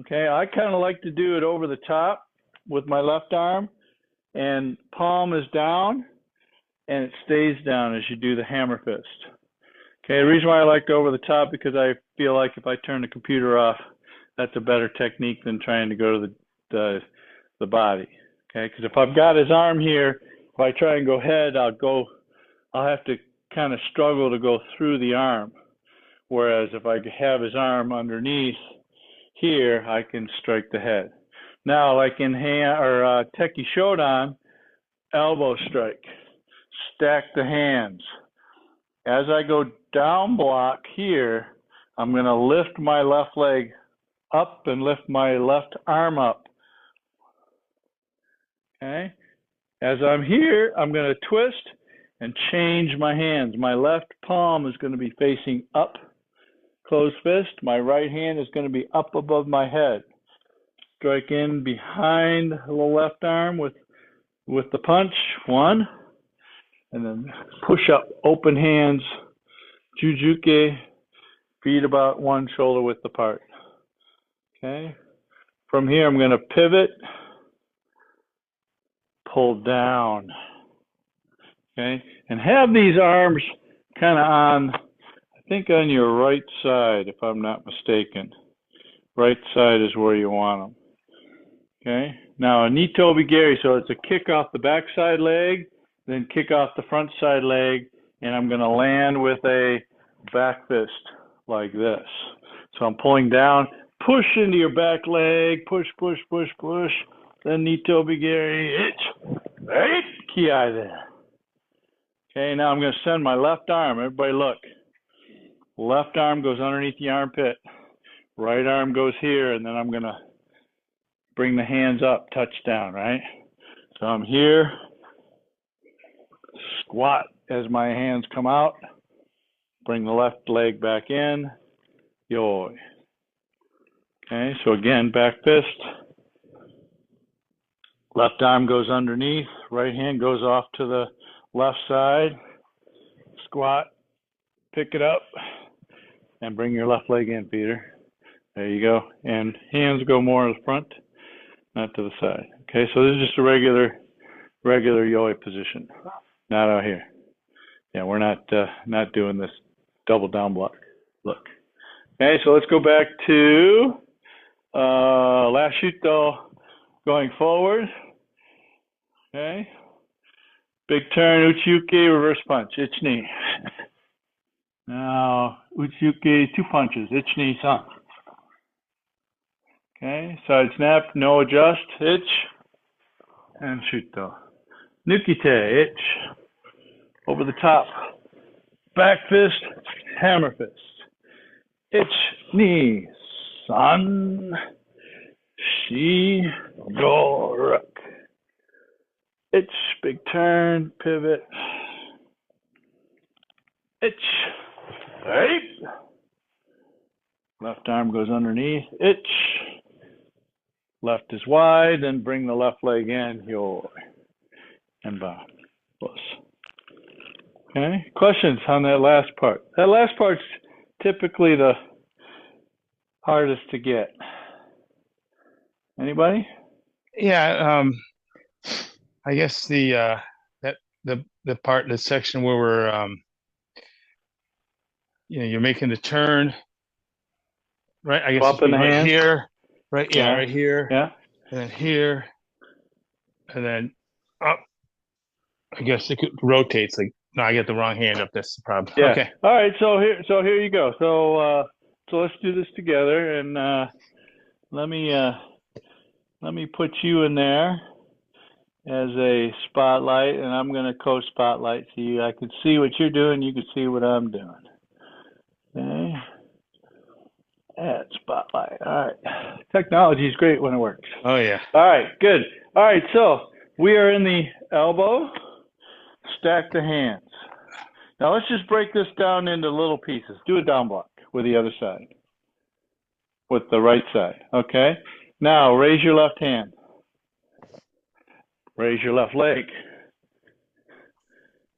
Okay, I kind of like to do it over the top with my left arm, and palm is down, and it stays down as you do the hammer fist. Okay, the reason why I like to over the top, because I feel like if I turn the computer off, that's a better technique than trying to go to the body. Okay, because if I've got his arm here, if I try and go head, I'll have to kind of struggle to go through the arm. Whereas if I have his arm underneath here, I can strike the head. Now, like in hand or Teki Shodan, elbow strike, stack the hands. As I go down block here, I'm going to lift my left leg up and lift my left arm up. Okay. As I'm here, I'm going to twist and change my hands. My left palm is going to be facing up, closed fist. My right hand is going to be up above my head. Strike in behind the left arm with the punch, one, and then push up, open hands, jujuke, feet about one shoulder width apart. Okay. From here, I'm going to pivot, pull down. Okay, and have these arms kind of on, I think on your right side, if I'm not mistaken. Right side is where you want them. Okay, now a Nito Bigiri, so it's a kick off the backside leg, then kick off the front side leg, and I'm going to land with a back fist like this. So I'm pulling down, push into your back leg, push, push, push, push, then Nito Bigiri, ich, right, kiai there. Okay, now I'm going to send my left arm. Everybody look. Left arm goes underneath the armpit. Right arm goes here, and then I'm going to bring the hands up, touch down, right? So I'm here. Squat as my hands come out. Bring the left leg back in. Yo. Okay, so again, back fist. Left arm goes underneath. Right hand goes off to the left side, squat, pick it up, and bring your left leg in, Peter. There you go. And hands go more to the front, not to the side. Okay, so this is just a regular yoi position, not out here. Yeah, we're not doing this double down block. Look. Okay, so let's go back to last shuto going forward. Okay. Big turn, uchiuke, reverse punch, ich ni. Now, uchiuke, two punches, ich ni san. Okay, side snap, no adjust, ich, and shuto. Nukite, ich, over the top. Back fist, hammer fist. Ich ni san, shi, go, rook. Ich, big turn, pivot. Ich, right. Left arm goes underneath. Ich. Left is wide, then bring the left leg in. Yo. And bow. Close. Okay. Questions on that last part? That last part's typically the hardest to get. Anybody? Yeah. I guess that the section where we're you're making the turn, right? I guess it'd Swapping be the right hands. here, right? Yeah, Yeah. right here, Yeah. and then here, and then up. I guess it rotates. Like, no, I get the wrong hand up. That's the problem. Yeah. Okay. All right. So here you go. So let's do this together, and let me put you in there as a spotlight, and I'm going to co-spotlight so I can see what you're doing. You can see what I'm doing. Okay. Add spotlight. All right. Technology is great when it works. Oh yeah. All right. Good. All right. So we are in the elbow. Stack the hands. Now let's just break this down into little pieces. Do a down block with the other side, with the right side. Okay. Now raise your left hand. Raise your left leg.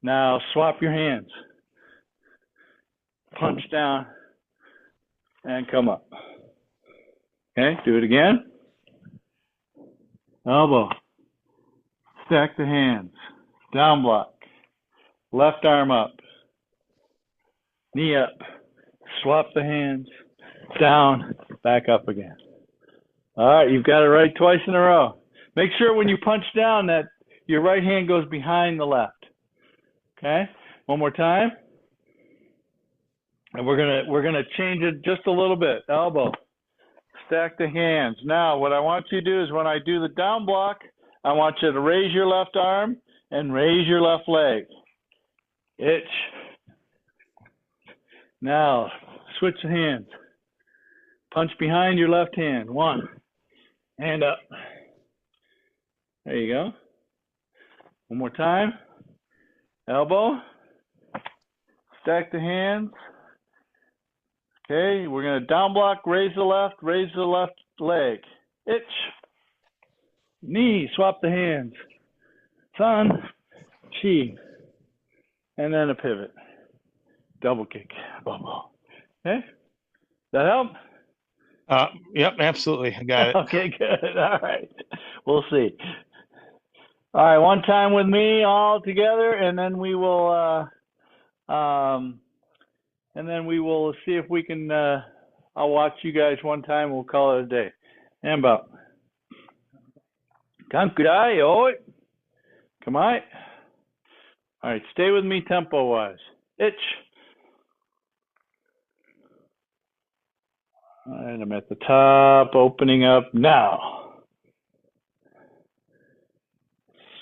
Now swap your hands. Punch down and come up. Okay, do it again. Elbow. Stack the hands. Down block. Left arm up. Knee up. Swap the hands. Down. Back up again. All right, you've got it right twice in a row. Make sure when you punch down that your right hand goes behind the left. Okay? One more time. And we're gonna change it just a little bit. Elbow. Stack the hands. Now, what I want you to do is when I do the down block, I want you to raise your left arm and raise your left leg. Itch. Now, switch the hands. Punch behind your left hand. One. Hand up. There you go. One more time. Elbow. Stack the hands. Okay, we're going to down block, raise the left leg. Itch. Knee, swap the hands. Sun, chi. And then a pivot. Double kick. Bobo. Okay? That help? Yep, absolutely. I got it. Okay, good. All right. We'll see. All right, one time with me all together, and then we will see if we can I'll watch you guys one time, we'll call it a day. And about Kanku Dai, oi. Come on. All right, stay with me tempo wise. Itch. All right, I'm at the top, opening up now.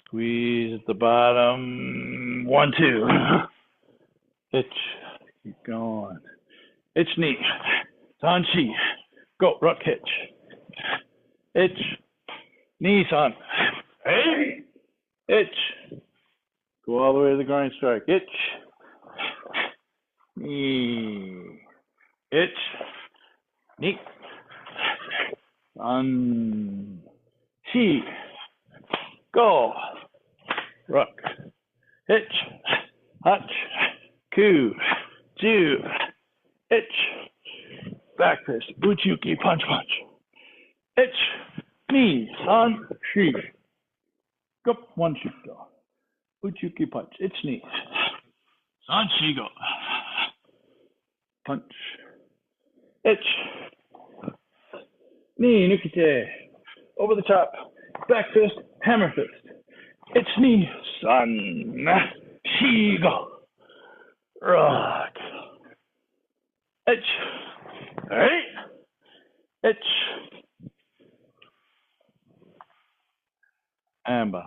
Squeeze at the bottom. 1, 2. Itch. Keep going. Itch knee. San chi. Go. Ruck hitch. Itch. Knee san. Hey. Itch. Go all the way to the grind strike. Itch. Knee. Itch. Knee. San chi. Go. Ruck. Hitch. Hutch. Ku. Ju. Itch. Back fist. Uchuki. Punch. Itch. Knee. San. Shi. Go. 1 shoot. Go. Uchuki punch. Itch knee. San. Shi. Go. Punch. Itch. Knee. Nukite. Over the top. Back fist. Hammer fist. Itch knee. San. Shi. Go. Rock. Itch. Hey. Itch. Amber.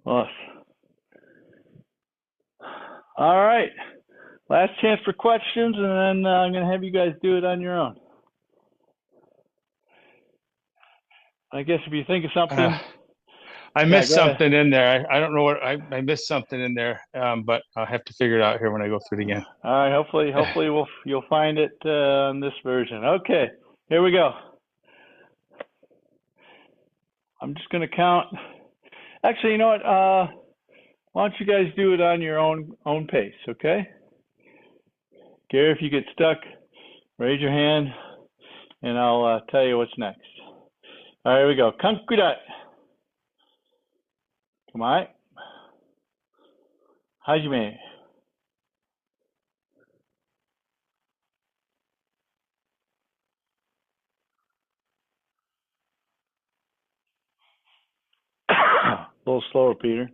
Off. All right. Last chance for questions, and then I'm going to have you guys do it on your own. I guess if you think of something. I missed go ahead. something in there. I don't know what I missed something in there, but I'll have to figure it out here when I go through it again. All right. Hopefully you'll find it on this version. Okay. Here we go. I'm just going to count. Actually, you know what? Why don't you guys do it on your own pace, okay? Gary, if you get stuck, raise your hand, and I'll tell you what's next. All right, here we go. Kanku Dai. Come on. Hajime. A little slower, Peter.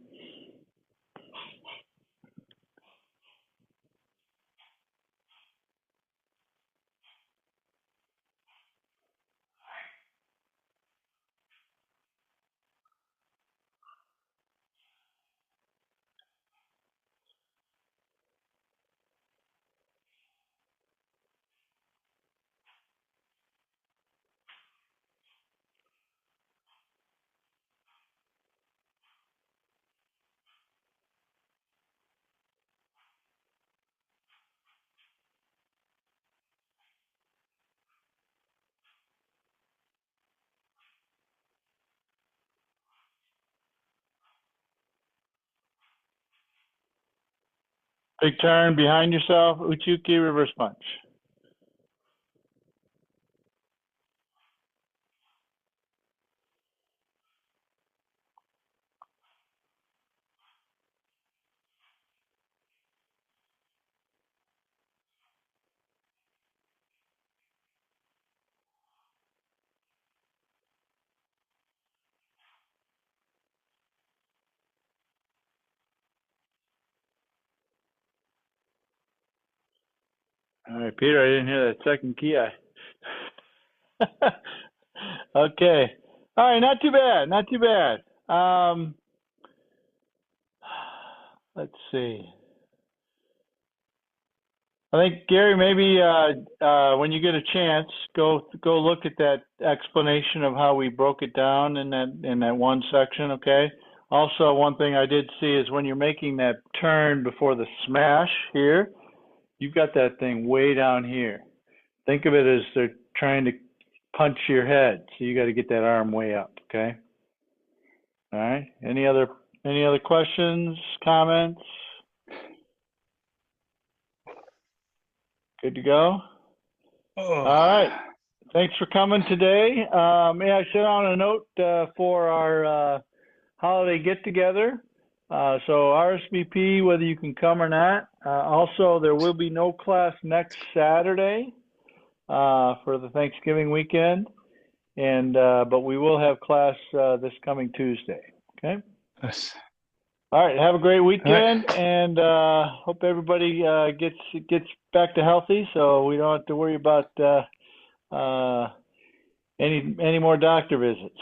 Big turn behind yourself, Uchuki reverse punch. All right, Peter, I didn't hear that second ki. Okay. All right, not too bad, not too bad. Let's see. I think Gary, maybe when you get a chance, go look at that explanation of how we broke it down in that one section. Okay. Also, one thing I did see is when you're making that turn before the smash here, you've got that thing way down here. Think of it as they're trying to punch your head, so you got to get that arm way up. Okay. All right. Any other questions, comments? Good to go? Oh. All right. Thanks for coming today. May I send out a note for our holiday get-together? So RSVP, whether you can come or not. Also, there will be no class next Saturday for the Thanksgiving weekend, and but we will have class this coming Tuesday. Okay? Yes. All right, have a great weekend, All right. and hope everybody gets back to healthy, so we don't have to worry about any more doctor visits.